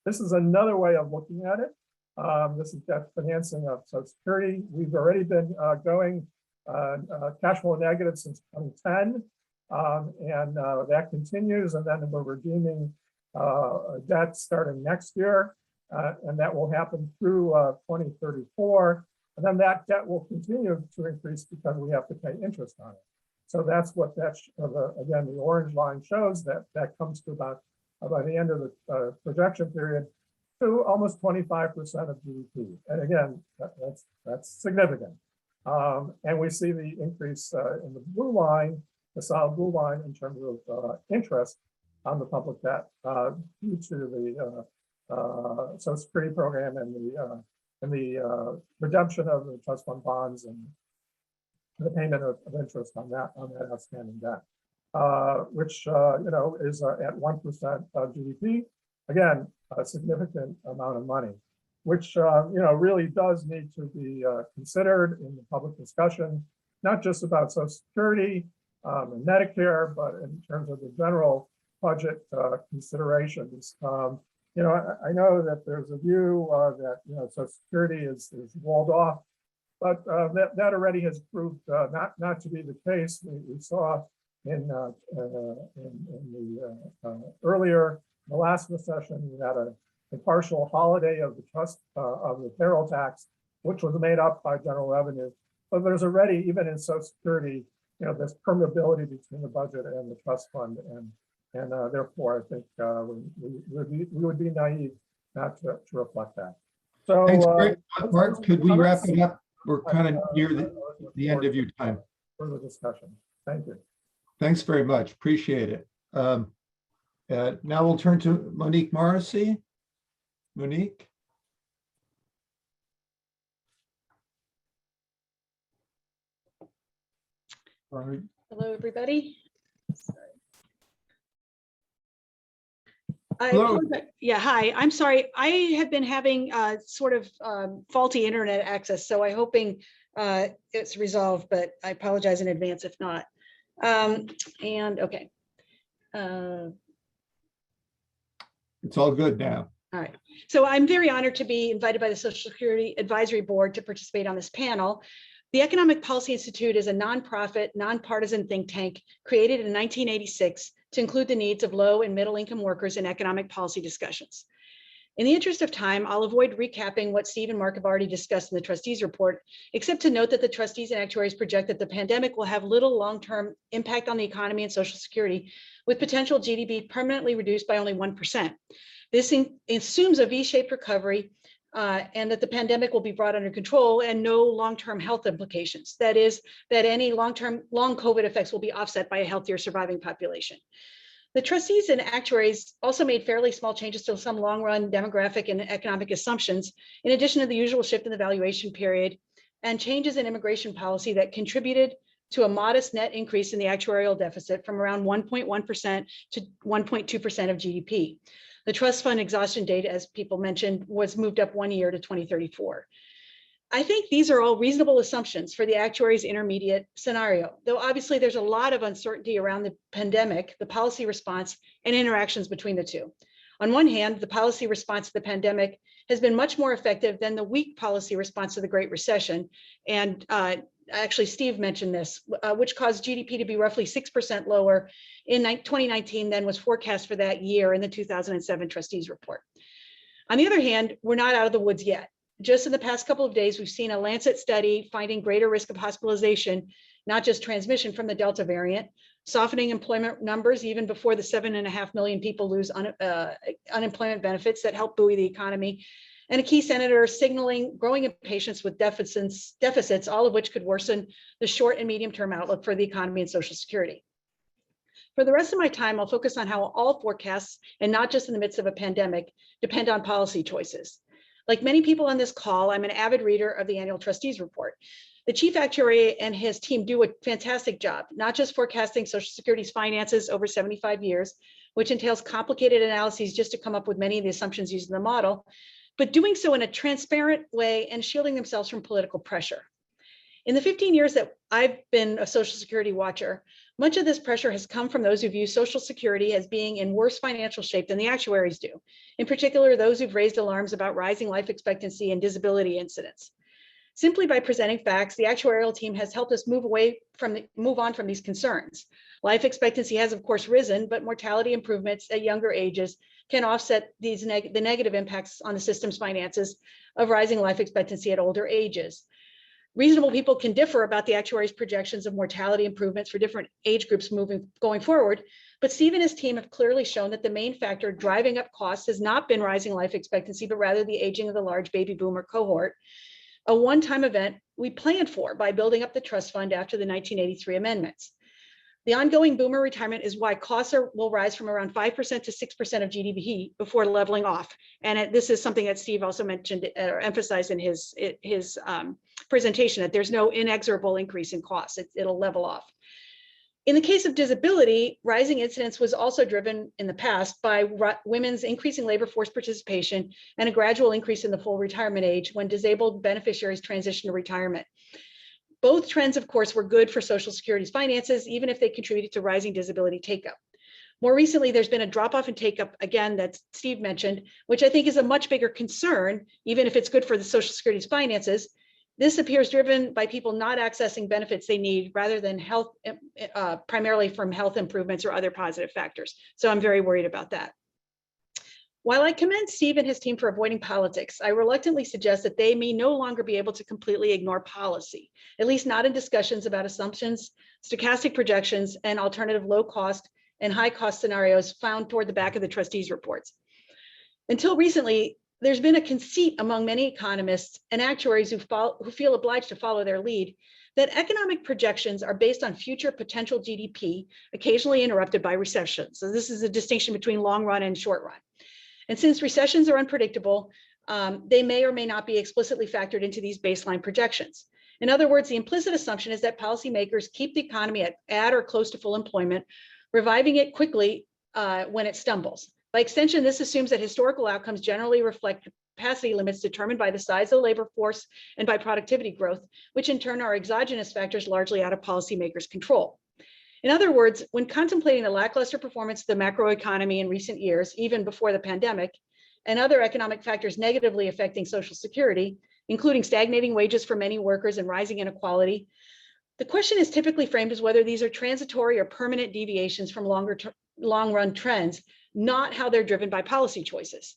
This is another way of looking at it. This is debt financing of Social Security. We've already been going cash flow negative since 2010, and that continues. And then we're redeeming debt starting next year, and that will happen through 2034. And then that debt will continue to increase because we have to pay interest on it. So that's what again, the orange line shows, that comes to about by the end of the projection period to almost 25% of GDP. And again, that's significant. And we see the increase in the blue line, the solid blue line, in terms of interest on the public debt due to the Social Security program and the redemption of the trust fund bonds and the payment of interest on that outstanding debt, which is at 1% of GDP. Again, a significant amount of money, which really does need to be considered in the public discussion, not just about Social Security and Medicare, but in terms of the general budget considerations. I know that there's a view that Social Security is walled off, but that already has proved not to be the case. We saw in the last recession, we had a partial holiday of the trust of the payroll tax, which was made up by general revenue. But there's already, even in Social Security, this permeability between the budget and the trust fund, and therefore I think we would be naive not to reflect that. So, Thanks, Mark. Could we wrap it up? We're kind of near the end of your time. Further discussion. Thank you. Thanks very much. Appreciate it. Now we'll turn to Monique Morrissey. Monique. Hello, everybody. Hello. Yeah, hi. I'm sorry. I have been having sort of faulty internet access, so I'm hoping it's resolved, but I apologize in advance if not. And okay. It's all good now. All right. So I'm very honored to be invited by the Social Security Advisory Board to participate on this panel. The Economic Policy Institute is a nonprofit, nonpartisan think tank created in 1986 to include the needs of low and middle income workers in economic policy discussions. In the interest of time, I'll avoid recapping what Steve and Mark have already discussed in the trustees report, except to note that the trustees and actuaries project that the pandemic will have little long-term impact on the economy and Social Security, with potential GDP permanently reduced by only 1%. This assumes a V-shaped recovery and that the pandemic will be brought under control and no long-term health implications. That is, that any long COVID effects will be offset by a healthier surviving population. The trustees and actuaries also made fairly small changes to some long-run demographic and economic assumptions, in addition to the usual shift in the valuation period and changes in immigration policy that contributed to a modest net increase in the actuarial deficit from around 1.1% to 1.2% of GDP. The trust fund exhaustion date, as people mentioned, was moved up 1 year to 2034. I think these are all reasonable assumptions for the actuary's intermediate scenario, though obviously there's a lot of uncertainty around the pandemic, the policy response, and interactions between the two. On one hand, the policy response to the pandemic has been much more effective than the weak policy response to the Great Recession. And actually, Steve mentioned this, which caused GDP to be roughly 6% lower in 2019 than was forecast for that year in the 2007 trustees report. On the other hand, we're not out of the woods yet. Just in the past couple of days, we've seen a Lancet study finding greater risk of hospitalization, not just transmission from the Delta variant, softening employment numbers even before the 7.5 million people lose unemployment benefits that help buoy the economy, and a key senator signaling growing impatience with deficits, all of which could worsen the short and medium term outlook for the economy and Social Security. For the rest of my time, I'll focus on how all forecasts, and not just in the midst of a pandemic, depend on policy choices. Like many people on this call, I'm an avid reader of the annual trustees report. The chief actuary and his team do a fantastic job, not just forecasting Social Security's finances over 75 years, which entails complicated analyses just to come up with many of the assumptions used in the model, but doing so in a transparent way and shielding themselves from political pressure. In the 15 years that I've been a Social Security watcher, much of this pressure has come from those who view Social Security as being in worse financial shape than the actuaries do. In particular, those who've raised alarms about rising life expectancy and disability incidents. Simply by presenting facts, the actuarial team has helped us move on from these concerns. Life expectancy has, of course, risen, but mortality improvements at younger ages can offset the negative impacts on the system's finances of rising life expectancy at older ages. Reasonable people can differ about the actuary's projections of mortality improvements for different age groups going forward, but Steve and his team have clearly shown that the main factor driving up costs has not been rising life expectancy, but rather the aging of the large baby boomer cohort, a one-time event we planned for by building up the trust fund after the 1983 amendments. The ongoing boomer retirement is why costs will rise from around 5% to 6% of GDP before leveling off. And this is something that Steve also mentioned or emphasized in his presentation, that there's no inexorable increase in costs. It'll level off. In the case of disability, rising incidence was also driven in the past by women's increasing labor force participation and a gradual increase in the full retirement age when disabled beneficiaries transition to retirement. Both trends, of course, were good for Social Security's finances, even if they contributed to rising disability take-up. More recently, there's been a drop-off in take-up, again, that Steve mentioned, which I think is a much bigger concern, even if it's good for the Social Security's finances. This appears driven by people not accessing benefits they need rather than health, primarily from health improvements or other positive factors. So I'm very worried about that. While I commend Steve and his team for avoiding politics, I reluctantly suggest that they may no longer be able to completely ignore policy, at least not in discussions about assumptions, stochastic projections, and alternative low cost and high cost scenarios found toward the back of the trustees' reports. Until recently, there's been a conceit among many economists and actuaries who feel obliged to follow their lead that economic projections are based on future potential GDP, occasionally interrupted by recessions. So this is a distinction between long run and short run. And since recessions are unpredictable, they may or may not be explicitly factored into these baseline projections. In other words, the implicit assumption is that policymakers keep the economy at or close to full employment, reviving it quickly when it stumbles. By extension, this assumes that historical outcomes generally reflect capacity limits determined by the size of the labor force and by productivity growth, which in turn are exogenous factors largely out of policymakers' control. In other words, when contemplating the lackluster performance of the macroeconomy in recent years, even before the pandemic, and other economic factors negatively affecting Social Security, including stagnating wages for many workers and rising inequality, the question is typically framed as whether these are transitory or permanent deviations from long-run trends, not how they're driven by policy choices.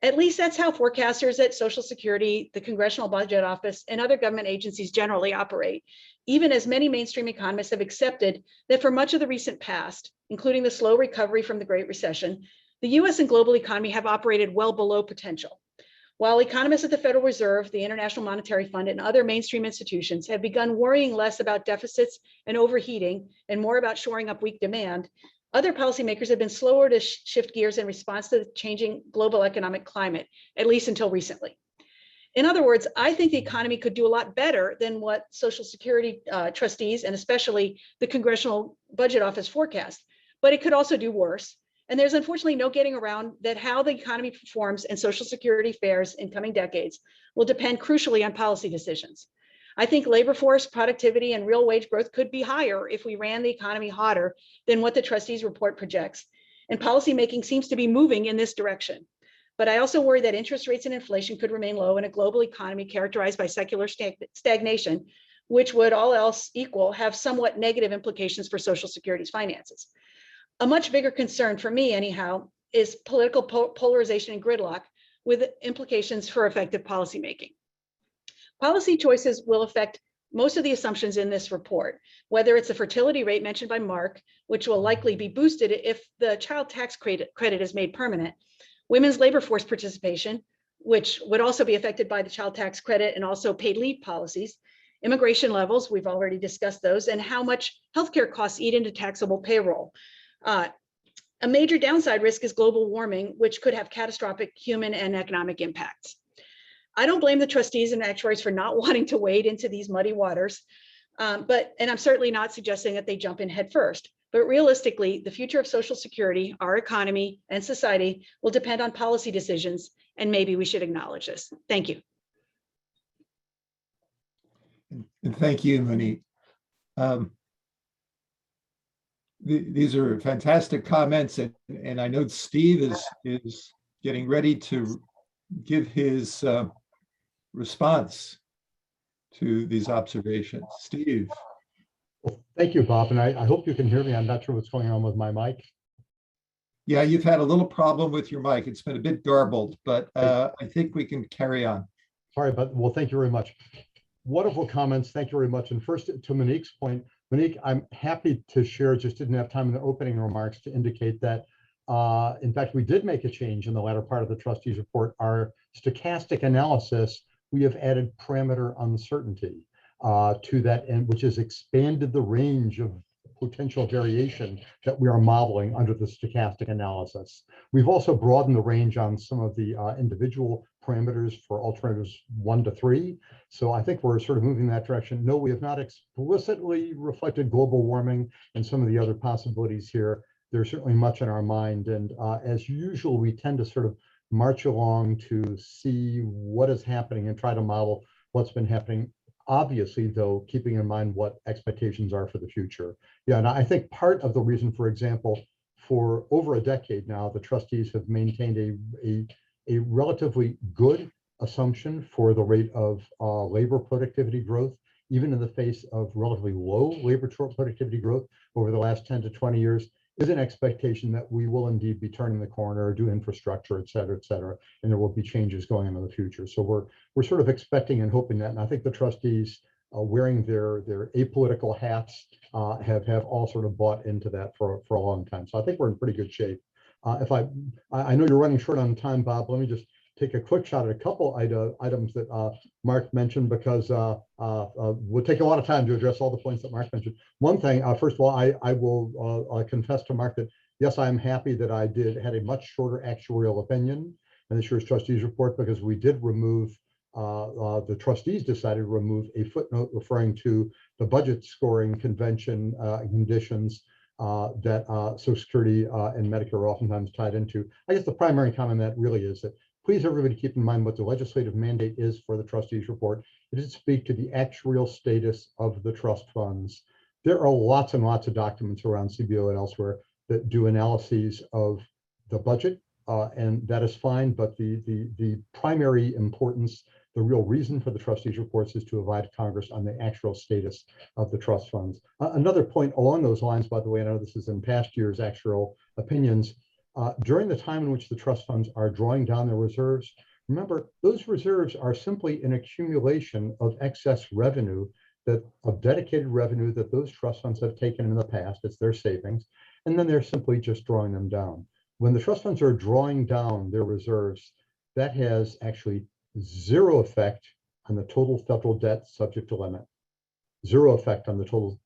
At least that's how forecasters at Social Security, the Congressional Budget Office, and other government agencies generally operate, even as many mainstream economists have accepted that for much of the recent past, including the slow recovery from the Great Recession, the US and global economy have operated well below potential. While economists at the Federal Reserve, the International Monetary Fund, and other mainstream institutions have begun worrying less about deficits and overheating and more about shoring up weak demand, other policymakers have been slower to shift gears in response to the changing global economic climate, at least until recently. In other words, I think the economy could do a lot better than what Social Security trustees and especially the Congressional Budget Office forecast, but it could also do worse. And there's unfortunately no getting around that how the economy performs and Social Security fares in coming decades will depend crucially on policy decisions. I think labor force, productivity, and real wage growth could be higher if we ran the economy hotter than what the trustees report projects. And policymaking seems to be moving in this direction. But I also worry that interest rates and inflation could remain low in a global economy characterized by secular stagnation, which would, all else equal, have somewhat negative implications for Social Security's finances. A much bigger concern for me, anyhow, is political polarization and gridlock with implications for effective policymaking. Policy choices will affect most of the assumptions in this report, whether it's the fertility rate mentioned by Mark, which will likely be boosted if the child tax credit is made permanent, women's labor force participation, which would also be affected by the child tax credit and also paid leave policies, immigration levels, we've already discussed those, and how much healthcare costs eat into taxable payroll. A major downside risk is global warming, which could have catastrophic human and economic impacts. I don't blame the trustees and actuaries for not wanting to wade into these muddy waters, and I'm certainly not suggesting that they jump in head first. But realistically, the future of Social Security, our economy, and society will depend on policy decisions, and maybe we should acknowledge this. Thank you. And thank you, Monique. These are fantastic comments, and I know Steve is getting ready to give his response to these observations. Steve. Well, thank you, Bob, and I hope you can hear me. I'm not sure what's going on with my mic. Yeah, you've had a little problem with your mic. It's been a bit garbled, but I think we can carry on. Sorry, but well, thank you very much. Wonderful comments. Thank you very much. And first, to Monique's point, Monique, I'm happy to share, just didn't have time in the opening remarks to indicate that, in fact, we did make a change in the latter part of the trustees report. Our stochastic analysis, we have added parameter uncertainty to that end, which has expanded the range of potential variation that we are modeling under the stochastic analysis. We've also broadened the range on some of the individual parameters for alternatives 1 to 3. So I think we're sort of moving in that direction. No, we have not explicitly reflected global warming and some of the other possibilities here. There's certainly much in our mind. And as usual, we tend to sort of march along to see what is happening and try to model what's been happening. Obviously, though, keeping in mind what expectations are for the future. Yeah, and I think part of the reason, for example, for over a decade now, the trustees have maintained a relatively good assumption for the rate of labor productivity growth, even in the face of relatively low labor productivity growth over the last 10 to 20 years, is an expectation that we will indeed be turning the corner, do infrastructure, et cetera, and there will be changes going on in the future. So we're sort of expecting and hoping that, and I think the trustees wearing their apolitical hats have all sort of bought into that for a long time. So I think we're in pretty good shape. If I know you're running short on time, Bob, let me just take a quick shot at a couple items that Mark mentioned, because we'll take a lot of time to address all the points that Mark mentioned. One thing, first of all, I will confess to Mark that, yes, I'm happy that I had a much shorter actuarial opinion in this year's trustees report, because we did remove, the trustees decided to remove a footnote referring to the budget scoring convention conditions that Social Security and Medicare are oftentimes tied into. I guess the primary comment that really is that please everybody keep in mind what the legislative mandate is for the trustees report. It is to speak to the actuarial status of the trust funds. There are lots and lots of documents around CBO and elsewhere that do analyses of the budget, and that is fine, but the primary importance, the real reason for the trustees reports is to advise Congress on the actual status of the trust funds. Another point along those lines, by the way, I know this is in past years' actual opinions, during the time in which the trust funds are drawing down their reserves, remember, those reserves are simply an accumulation of excess revenue, of dedicated revenue that those trust funds have taken in the past. It's their savings, and then they're simply just drawing them down. When the trust funds are drawing down their reserves, that has actually zero effect on the total federal debt subject to limit. Zero effect on the total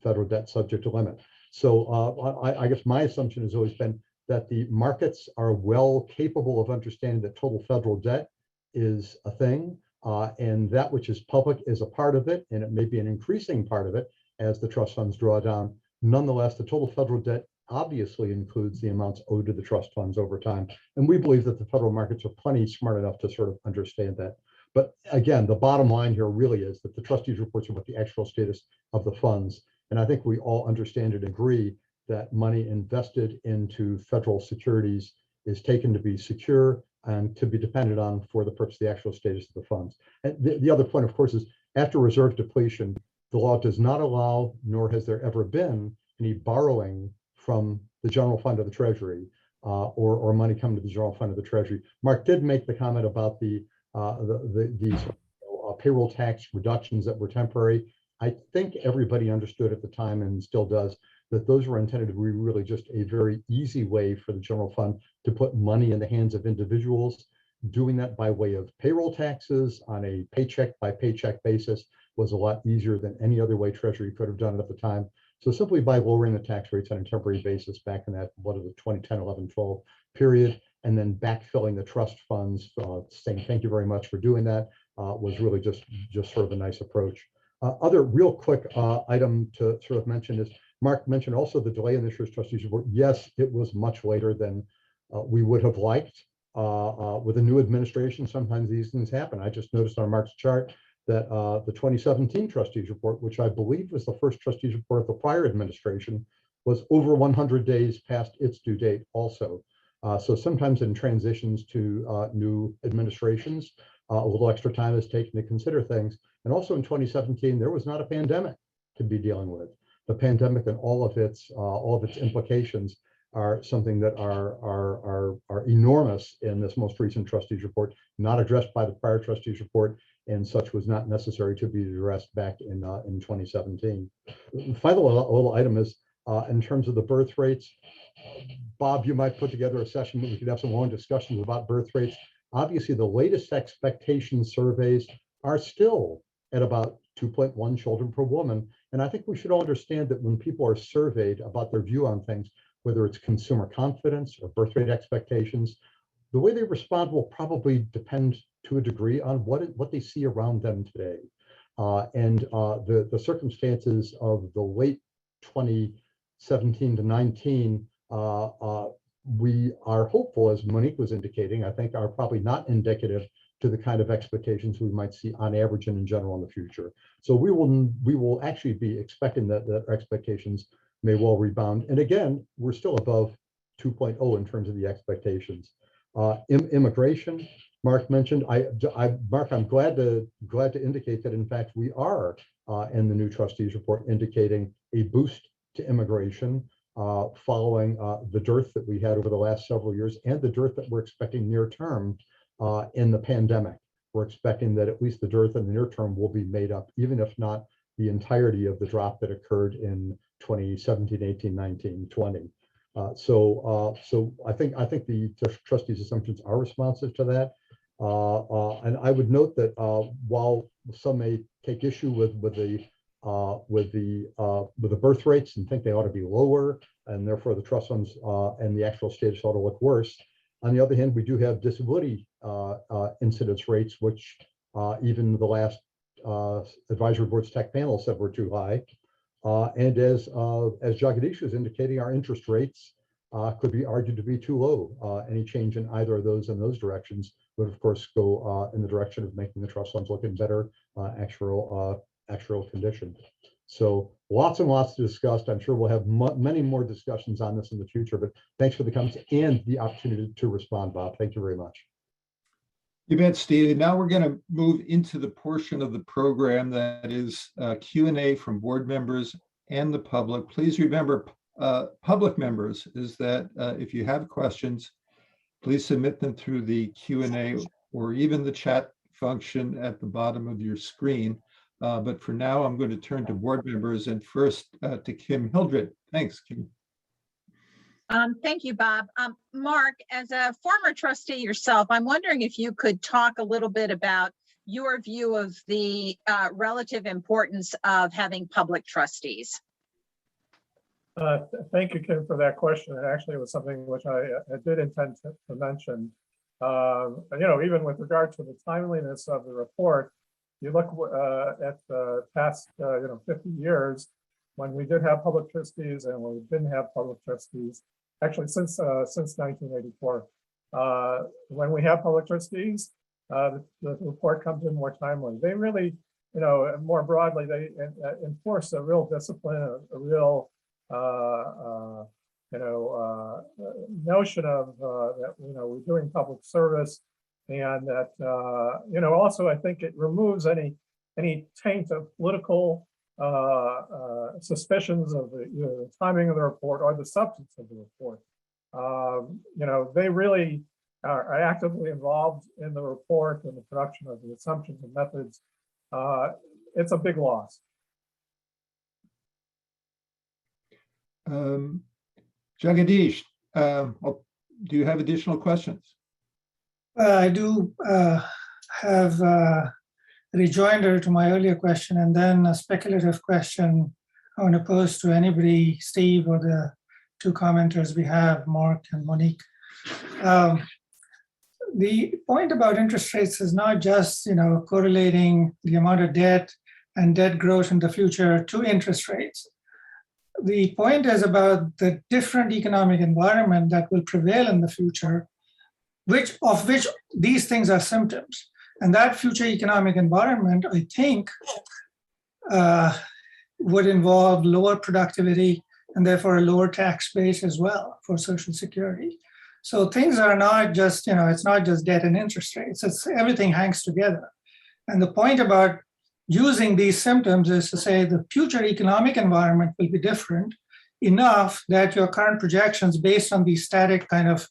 federal debt subject to limit. So I guess my assumption has always been that the markets are well capable of understanding that total federal debt is a thing, and that which is public is a part of it, and it may be an increasing part of it as the trust funds draw down. Nonetheless, the total federal debt obviously includes the amounts owed to the trust funds over time. And we believe that the federal markets are plenty smart enough to sort of understand that. But again, the bottom line here really is that the trustees' reports are about the actual status of the funds. And I think we all understand and agree that money invested into federal securities is taken to be secure and to be depended on for the purpose of the actual status of the funds. And the other point, of course, is after reserve depletion, the law does not allow, nor has there ever been, any borrowing from the general fund of the Treasury or money coming to the general fund of the Treasury. Mark did make the comment about the payroll tax reductions that were temporary. I think everybody understood at the time and still does that those were intended to be really just a very easy way for the general fund to put money in the hands of individuals. Doing that by way of payroll taxes on a paycheck by paycheck basis was a lot easier than any other way Treasury could have done it at the time. So simply by lowering the tax rates on a temporary basis back in that, what is it, 2010, 11, 12 period, and then backfilling the trust funds, saying thank you very much for doing that, was really just sort of a nice approach. Other real quick item to sort of mention is, Mark mentioned also the delay in this year's trustees report. Yes, it was much later than we would have liked. With a new administration, sometimes these things happen. I just noticed on Mark's chart that the 2017 trustees report, which I believe was the first trustees report of the prior administration, was over 100 days past its due date also. So sometimes in transitions to new administrations, a little extra time is taken to consider things. And also in 2017, there was not a pandemic to be dealing with. The pandemic and all of its implications are something that are enormous in this most recent trustees report, not addressed by the prior trustees report, and such was not necessary to be addressed back in 2017. The final little item is in terms of the birth rates. Bob, you might put together a session where we could have some long discussions about birth rates. Obviously, the latest expectation surveys are still at about 2.1 children per woman. And I think we should all understand that when people are surveyed about their view on things, whether it's consumer confidence or birth rate expectations, the way they respond will probably depend to a degree on what they see around them today. The circumstances of the late 2017 to 19, we are hopeful, as Monique was indicating, I think are probably not indicative to the kind of expectations we might see on average and in general in the future. So we will actually be expecting that our expectations may well rebound. And again, we're still above 2.0 in terms of the expectations. Immigration, Mark mentioned. Mark, I'm glad to indicate that in fact we are in the new trustees report indicating a boost to immigration following the dearth that we had over the last several years and the dearth that we're expecting near term in the pandemic. We're expecting that at least the dearth in the near term will be made up, even if not the entirety of the drop that occurred in 2017, 18, 19, 20. So I think the trustees' assumptions are responsive to that. And I would note that while some may take issue with the birth rates and think they ought to be lower, and therefore the trust funds and the actual status ought to look worse. On the other hand, we do have disability incidence rates, which even the last advisory board's tech panel said were too high. And as Jagadish was indicating, our interest rates could be argued to be too low. Any change in either of those in those directions would, of course, go in the direction of making the trust funds look in better actual condition. So lots and lots to discuss. I'm sure we'll have many more discussions on this in the future, but thanks for the comments and the opportunity to respond, Bob. Thank you very much. You bet, Steve. Now we're going to move into the portion of the program that is Q&A from board members and the public. Please remember, public members, is that if you have questions, please submit them through the Q&A or even the chat function at the bottom of your screen. But for now, I'm going to turn to board members and first to Kim Hildreth. Thanks, Kim. Thank you, Bob. Mark, as a former trustee yourself, I'm wondering if you could talk a little bit about your view of the relative importance of having public trustees. Thank you, Kim, for that question. And actually, it was something which I did intend to mention. Even with regard to the timeliness of the report, you look at the past, 50 years, when we did have public trustees and when we didn't have public trustees, actually since 1984. When we have public trustees, the report comes in more timely. They really, more broadly, they enforce a real discipline, a real notion of that we're doing public service, and that also I think it removes any taint of political suspicions of the timing of the report or the substance of the report. They really are actively involved in the report and the production of the assumptions and methods. It's a big loss. Jagadish, do you have additional questions? I do have a rejoinder to my earlier question, and then a speculative question I want to pose to anybody, Steve, or the two commenters we have, Mark and Monique. The point about interest rates is not just correlating the amount of debt and debt growth in the future to interest rates. The point is about the different economic environment that will prevail in the future, which these things are symptoms. And that future economic environment, I think, would involve lower productivity and therefore a lower tax base as well for Social Security. So things are not just, it's not just debt and interest rates, it's everything hangs together. And the point about using these symptoms is to say the future economic environment will be different enough that your current projections based on these static kind of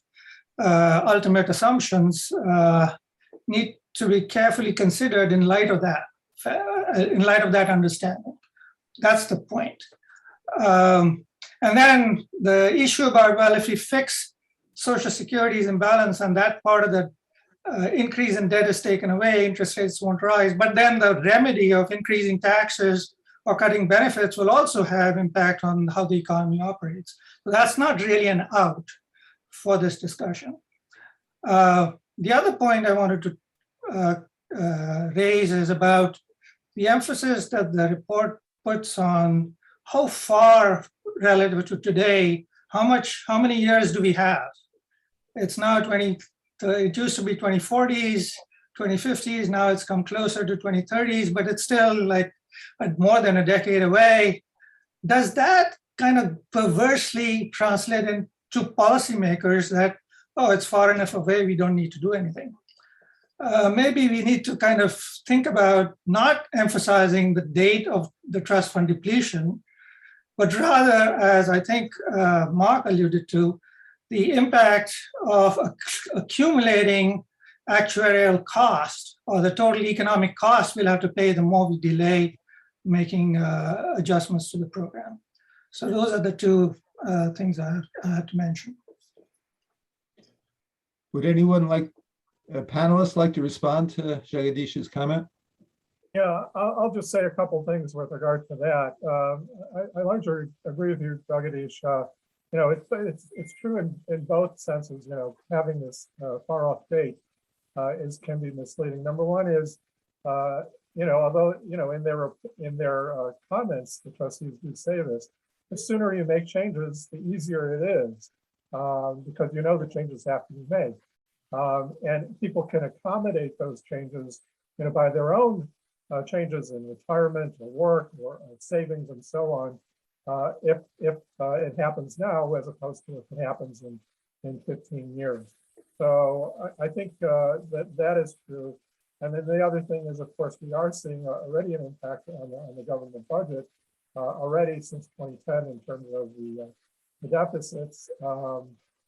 ultimate assumptions need to be carefully considered in light of that understanding. That's the point. And then the issue about, well, if we fix Social Security's imbalance and that part of the increase in debt is taken away, interest rates won't rise. But then the remedy of increasing taxes or cutting benefits will also have impact on how the economy operates. So that's not really an out for this discussion. The other point I wanted to raise is about the emphasis that the report puts on how far relative to today, how many years do we have? It's now it used to be 2040s, 2050s, now it's come closer to 2030s, but it's still like more than a decade away. Does that kind of perversely translate into policymakers that, oh, it's far enough away, we don't need to do anything? Maybe we need to kind of think about not emphasizing the date of the trust fund depletion, but rather, as I think Mark alluded to, the impact of accumulating actuarial cost, or the total economic cost we'll have to pay the more we delay making adjustments to the program. So those are the two things I had to mention. Would anyone panelists like to respond to Jagadish's comment? Yeah, I'll just say a couple things with regard to that. I largely agree with you, Jagadish. It's true in both senses. Having this far off date can be misleading. Number one is, although in their comments, the trustees do say this, the sooner you make changes, the easier it is, because the changes have to be made, and people can accommodate those changes, by their own changes in retirement or work or savings and so on. If it happens now, as opposed to if it happens in 15 years. So I think that is true. And then the other thing is, of course, we are seeing already an impact on the government budget already since 2010 in terms of the deficits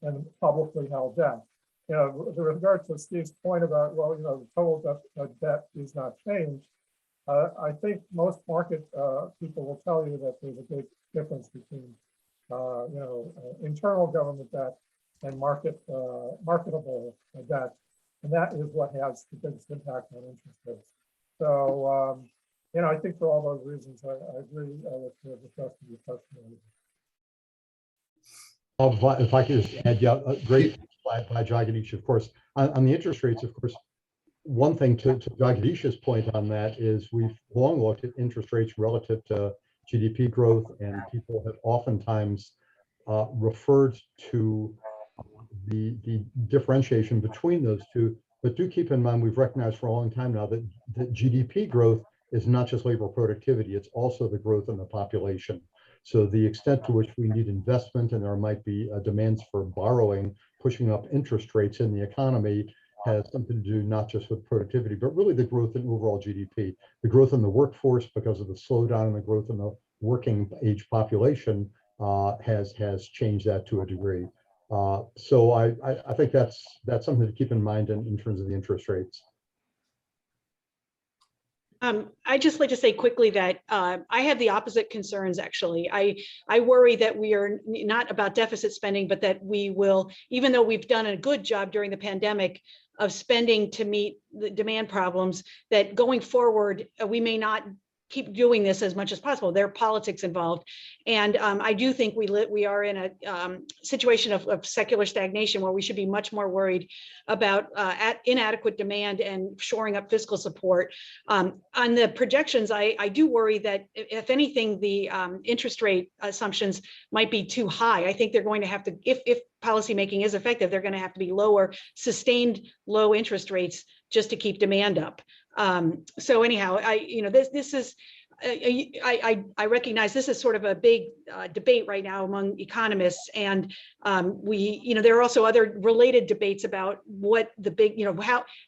and publicly held debt. With regard to Steve's point about, the total debt is not changed. I think most market people will tell you that there's a big difference between internal government debt and marketable debt. And that is what has the biggest impact on interest rates. So, I think for all those reasons, I agree with the trustee's testimony. If I could just add, yeah, great by Jagadish, of course. On the interest rates, of course, one thing to Jagadish's point on that is we've long looked at interest rates relative to GDP growth, and people have oftentimes referred to the differentiation between those two. But do keep in mind, we've recognized for a long time now that GDP growth is not just labor productivity, it's also the growth in the population. So the extent to which we need investment and there might be demands for borrowing, pushing up interest rates in the economy has something to do not just with productivity, but really the growth in overall GDP. The growth in the workforce because of the slowdown in the growth in the working age population has changed that to a degree. So I think that's something to keep in mind in terms of the interest rates. I'd just like to say quickly that I have the opposite concerns, actually. I worry that we are not about deficit spending, but that we will, even though we've done a good job during the pandemic of spending to meet the demand problems, that going forward, we may not keep doing this as much as possible. There are politics involved. And I do think we are in a situation of secular stagnation where we should be much more worried about inadequate demand and shoring up fiscal support. On the projections, I do worry that if anything, the interest rate assumptions might be too high. I think they're going to have to, if policymaking is effective, they're going to have to be lower, sustained low interest rates just to keep demand up. So anyhow, this is, I recognize this is sort of a big debate right now among economists, and there are also other related debates about what the big,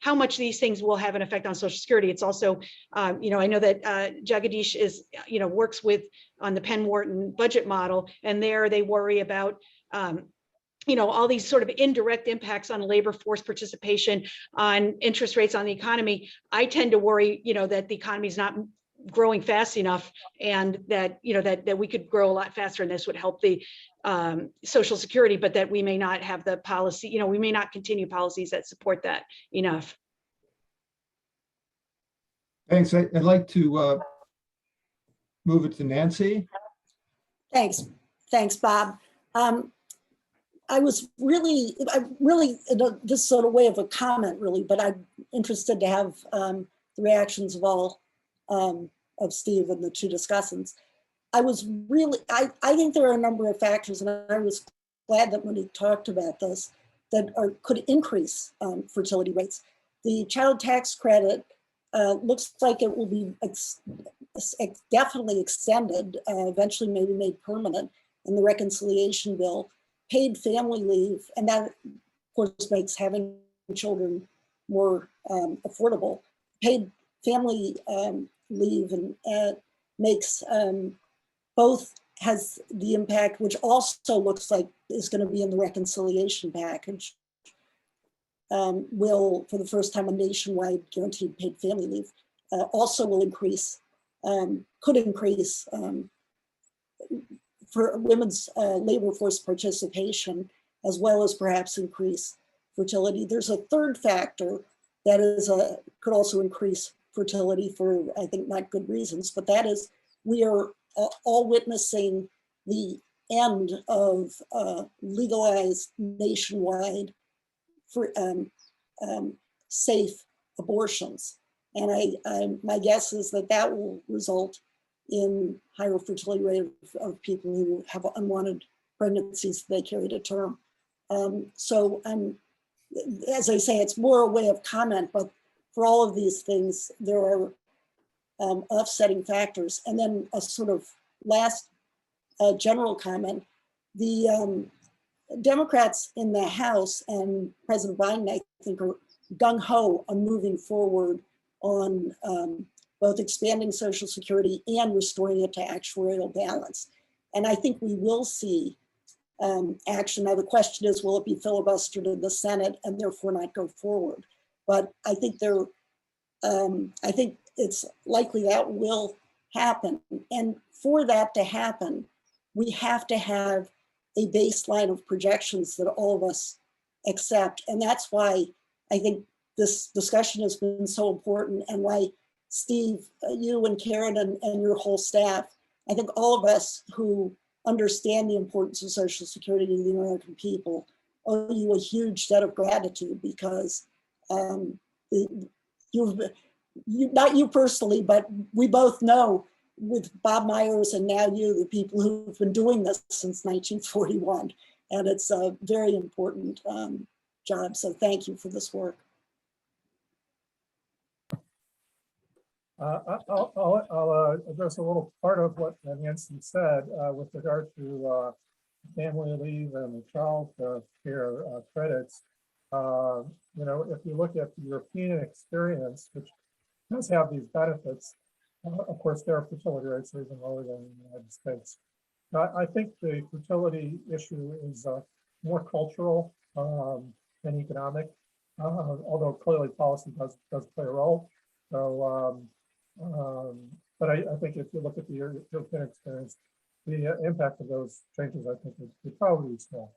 how much these things will have an effect on Social Security. It's also, I know that Jagadish is, works with on the Penn Wharton budget model, and there they worry about all these sort of indirect impacts on labor force participation, on interest rates, on the economy. I tend to worry, that the economy is not growing fast enough, and that that we could grow a lot faster, and this would help the Social Security, but that we may not have the policy, we may not continue policies that support that enough. Thanks. I'd like to move it to Nancy. Thanks, Bob. I really, this sort of way of a comment, really, but I'm interested to have the reactions of all of Steve and the two discussants. I think there are a number of factors, and I was glad that when he talked about this, that could increase fertility rates. The child tax credit looks like it will be definitely extended, eventually maybe made permanent in the reconciliation bill. Paid family leave, and that of course makes having children more affordable. Paid family leave and makes both has the impact, which also looks like is going to be in the reconciliation package, will, for the first time, a nationwide guaranteed paid family leave, also will increase, could increase for women's labor force participation, as well as perhaps increase fertility. There's a third factor that is could also increase fertility for, I think, not good reasons, but that is we are all witnessing the end of legalized nationwide for safe abortions. And my guess is that will result in higher fertility rate of people who have unwanted pregnancies that they carry to term. So as I say, it's more a way of comment, but for all of these things, there are offsetting factors. And then a sort of last general comment, the Democrats in the House and President Biden, I think, are gung-ho on moving forward on both expanding Social Security and restoring it to actuarial balance. And I think we will see action. Now the question is, will it be filibustered in the Senate and therefore not go forward? But I think I think it's likely that will happen. And for that to happen, we have to have a baseline of projections that all of us accept. And that's why I think this discussion has been so important, and why Steve, you and Karen and your whole staff, I think all of us who understand the importance of Social Security to the American people owe you a huge debt of gratitude, because not you personally, but we both know with Bob Myers and now you, the people who've been doing this since 1941. And it's a very important job. So thank you for this work. I'll address a little part of what Nancy said with regard to family leave and the child care credits. If you look at the European experience, which does have these benefits, of course, their fertility rates are even lower than the United States. I think the fertility issue is more cultural than economic, although clearly policy does play a role. So, but I think if you look at the European experience, the impact of those changes, I think, would probably be small.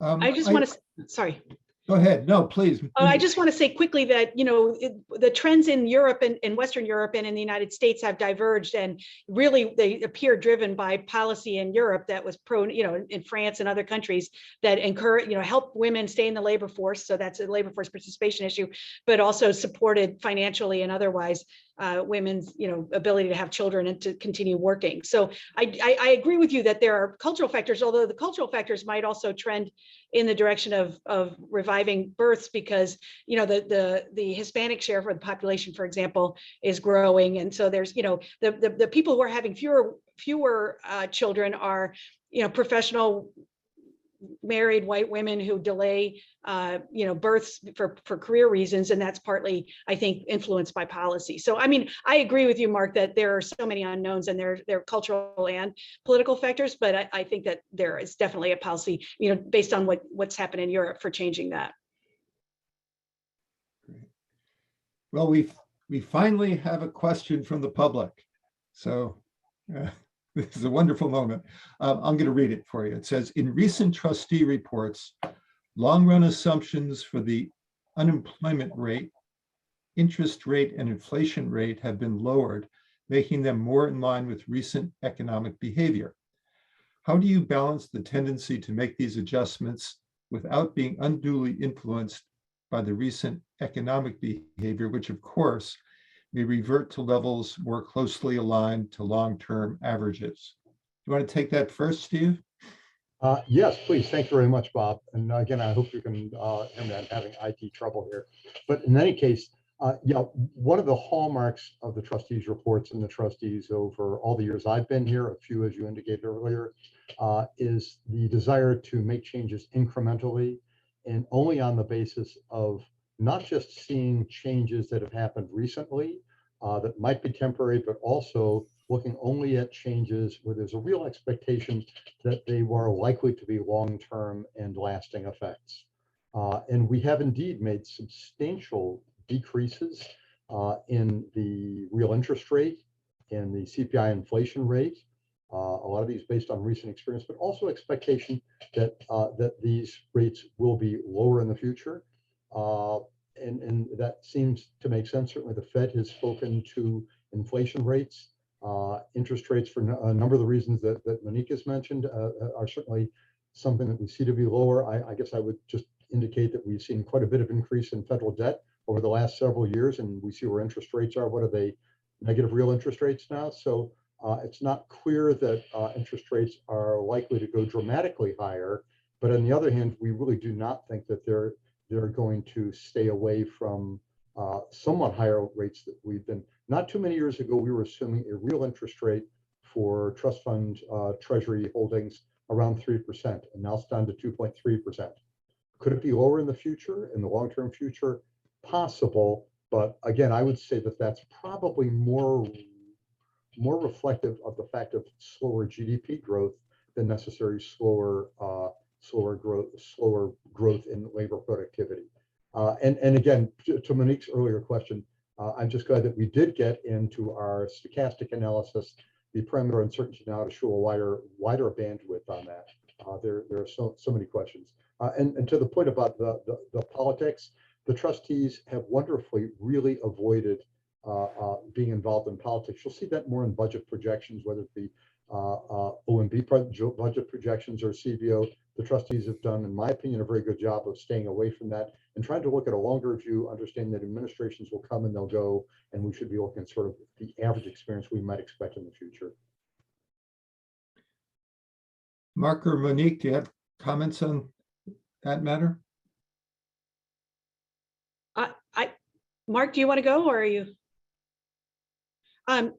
I just want to, sorry. Go ahead. No, please. I just want to say quickly that, the trends in Europe and in Western Europe and in the United States have diverged, and really they appear driven by policy in Europe that was in France and other countries that encourage, help women stay in the labor force. So that's a labor force participation issue, but also supported financially and otherwise women's, ability to have children and to continue working. So I agree with you that there are cultural factors, although the cultural factors might also trend in the direction of reviving births, because the Hispanic share for the population, for example, is growing, and so there's the people who are having fewer children are professional married white women who delay births for career reasons, and that's partly, I think, influenced by policy. So I mean, I agree with you, Mark, that there are so many unknowns, and there are cultural and political factors, but I think that there is definitely a policy, based on what's happened in Europe, for changing that. Great. Well, we finally have a question from the public, so this is a wonderful moment. I'm going to read it for you. It says, in recent trustee reports, long-run assumptions for the unemployment rate, interest rate, and inflation rate have been lowered, making them more in line with recent economic behavior. How do you balance the tendency to make these adjustments without being unduly influenced by the recent economic behavior, which of course may revert to levels more closely aligned to long-term averages? Do you want to take that first, Steve? Yes, please. Thank you very much, Bob. And again, I hope you can hear me. I'm having IT trouble here. But in any case, one of the hallmarks of the trustees' reports and the trustees over all the years I've been here, a few, as you indicated earlier, is the desire to make changes incrementally and only on the basis of not just seeing changes that have happened recently that might be temporary, but also looking only at changes where there's a real expectation that they were likely to be long-term and lasting effects. And we have indeed made substantial decreases in the real interest rate, in the CPI inflation rate, a lot of these based on recent experience, but also expectation that these rates will be lower in the future. And that seems to make sense. Certainly the Fed has spoken to inflation rates, interest rates for a number of the reasons that Monique has mentioned are certainly something that we see to be lower. I guess I would just indicate that we've seen quite a bit of increase in federal debt over the last several years, and we see where interest rates are. What are they? Negative real interest rates now. So it's not clear that interest rates are likely to go dramatically higher. But on the other hand, we really do not think that they're going to stay away from somewhat higher rates that we've been. Not too many years ago, we were assuming a real interest rate for trust fund treasury holdings around 3%, and now it's down to 2.3%. Could it be lower in the future, in the long-term future? Possible, but again, I would say that that's probably more reflective of the fact of slower GDP growth than necessarily slower growth in labor productivity. And again, to Monique's earlier question, I'm just glad that we did get into our stochastic analysis, the parameter uncertainty now to show a wider bandwidth on that. There are so many questions. And to the point about the politics, the trustees have wonderfully really avoided being involved in politics. You'll see that more in budget projections, whether it be OMB budget projections or CBO. The trustees have done, in my opinion, a very good job of staying away from that and trying to look at a longer view, understanding that administrations will come and they'll go, and we should be looking at sort of the average experience we might expect in the future. Mark or Monique, do you have comments on that matter? Mark, do you want to go, or are you?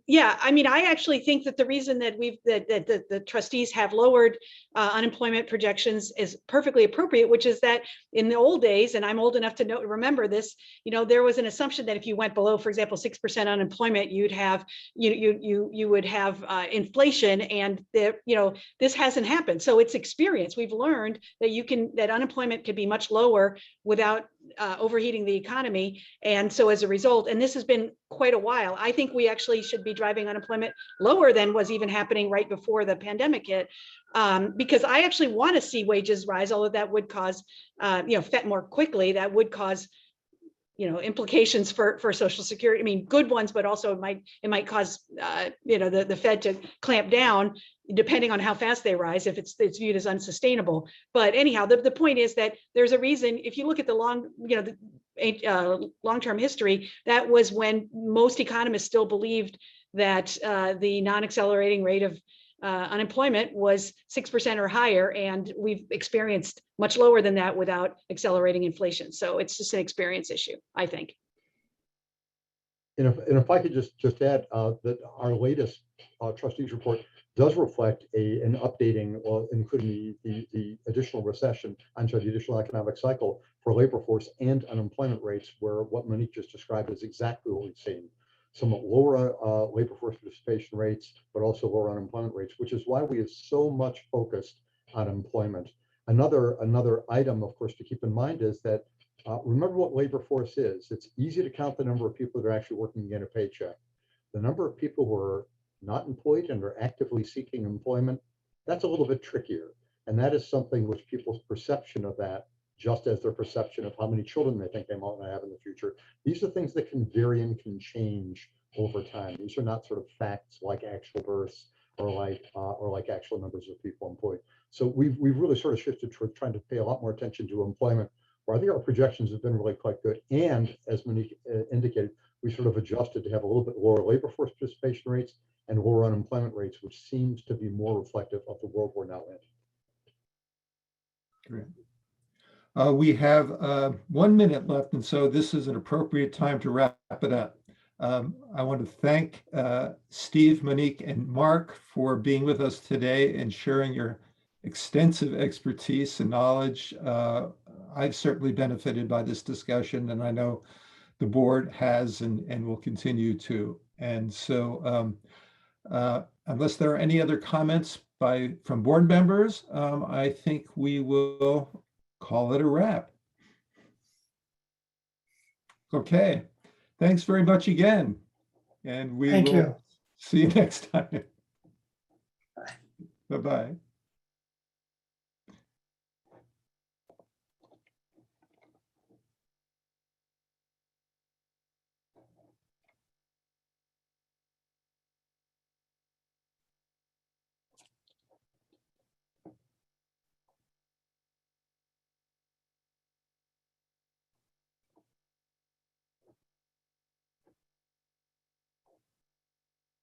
Yeah, I mean, I actually think that the reason that the trustees have lowered unemployment projections is perfectly appropriate, which is that in the old days, and I'm old enough to remember this, there was an assumption that if you went below, for example, 6% unemployment, you'd have you would have inflation, and this hasn't happened. So it's experience. We've learned that unemployment could be much lower without overheating the economy, and so as a result, and this has been quite a while, I think we actually should be driving unemployment lower than was even happening right before the pandemic hit, because I actually want to see wages rise, although that would cause, more quickly, that would cause, implications for Social Security. I mean, good ones, but also it might cause, the Fed to clamp down depending on how fast they rise, if it's viewed as unsustainable. But anyhow, the point is that there's a reason, if you look at the long-term history, that was when most economists still believed that the non-accelerating rate of unemployment was 6% or higher, and we've experienced much lower than that without accelerating inflation. So it's just an experience issue, I think. And if I could just add that our latest trustees report does reflect an updating, including the additional recession, the additional economic cycle for labor force and unemployment rates, where what Monique just described is exactly what we've seen. Somewhat lower labor force participation rates, but also lower unemployment rates, which is why we have so much focused on employment. Another item, of course, to keep in mind is that remember what labor force is. It's easy to count the number of people that are actually working to get a paycheck. The number of people who are not employed and are actively seeking employment, that's a little bit trickier. And that is something which people's perception of that, just as their perception of how many children they think they might have in the future, these are things that can vary and can change over time. These are not sort of facts like actual births or like actual numbers of people employed. So we've really sort of shifted toward trying to pay a lot more attention to employment, where I think our projections have been really quite good. And as Monique indicated, we sort of adjusted to have a little bit lower labor force participation rates and lower unemployment rates, which seems to be more reflective of the world we're now in. Great. We have 1 minute left, and so this is an appropriate time to wrap it up. I want to thank Steve, Monique, and Mark for being with us today and sharing your extensive expertise and knowledge. I've certainly benefited by this discussion, and I know the board has and will continue to. And so unless there are any other comments from board members, I think we will call it a wrap. Okay, thanks very much again. And we will see you next time. Bye-bye.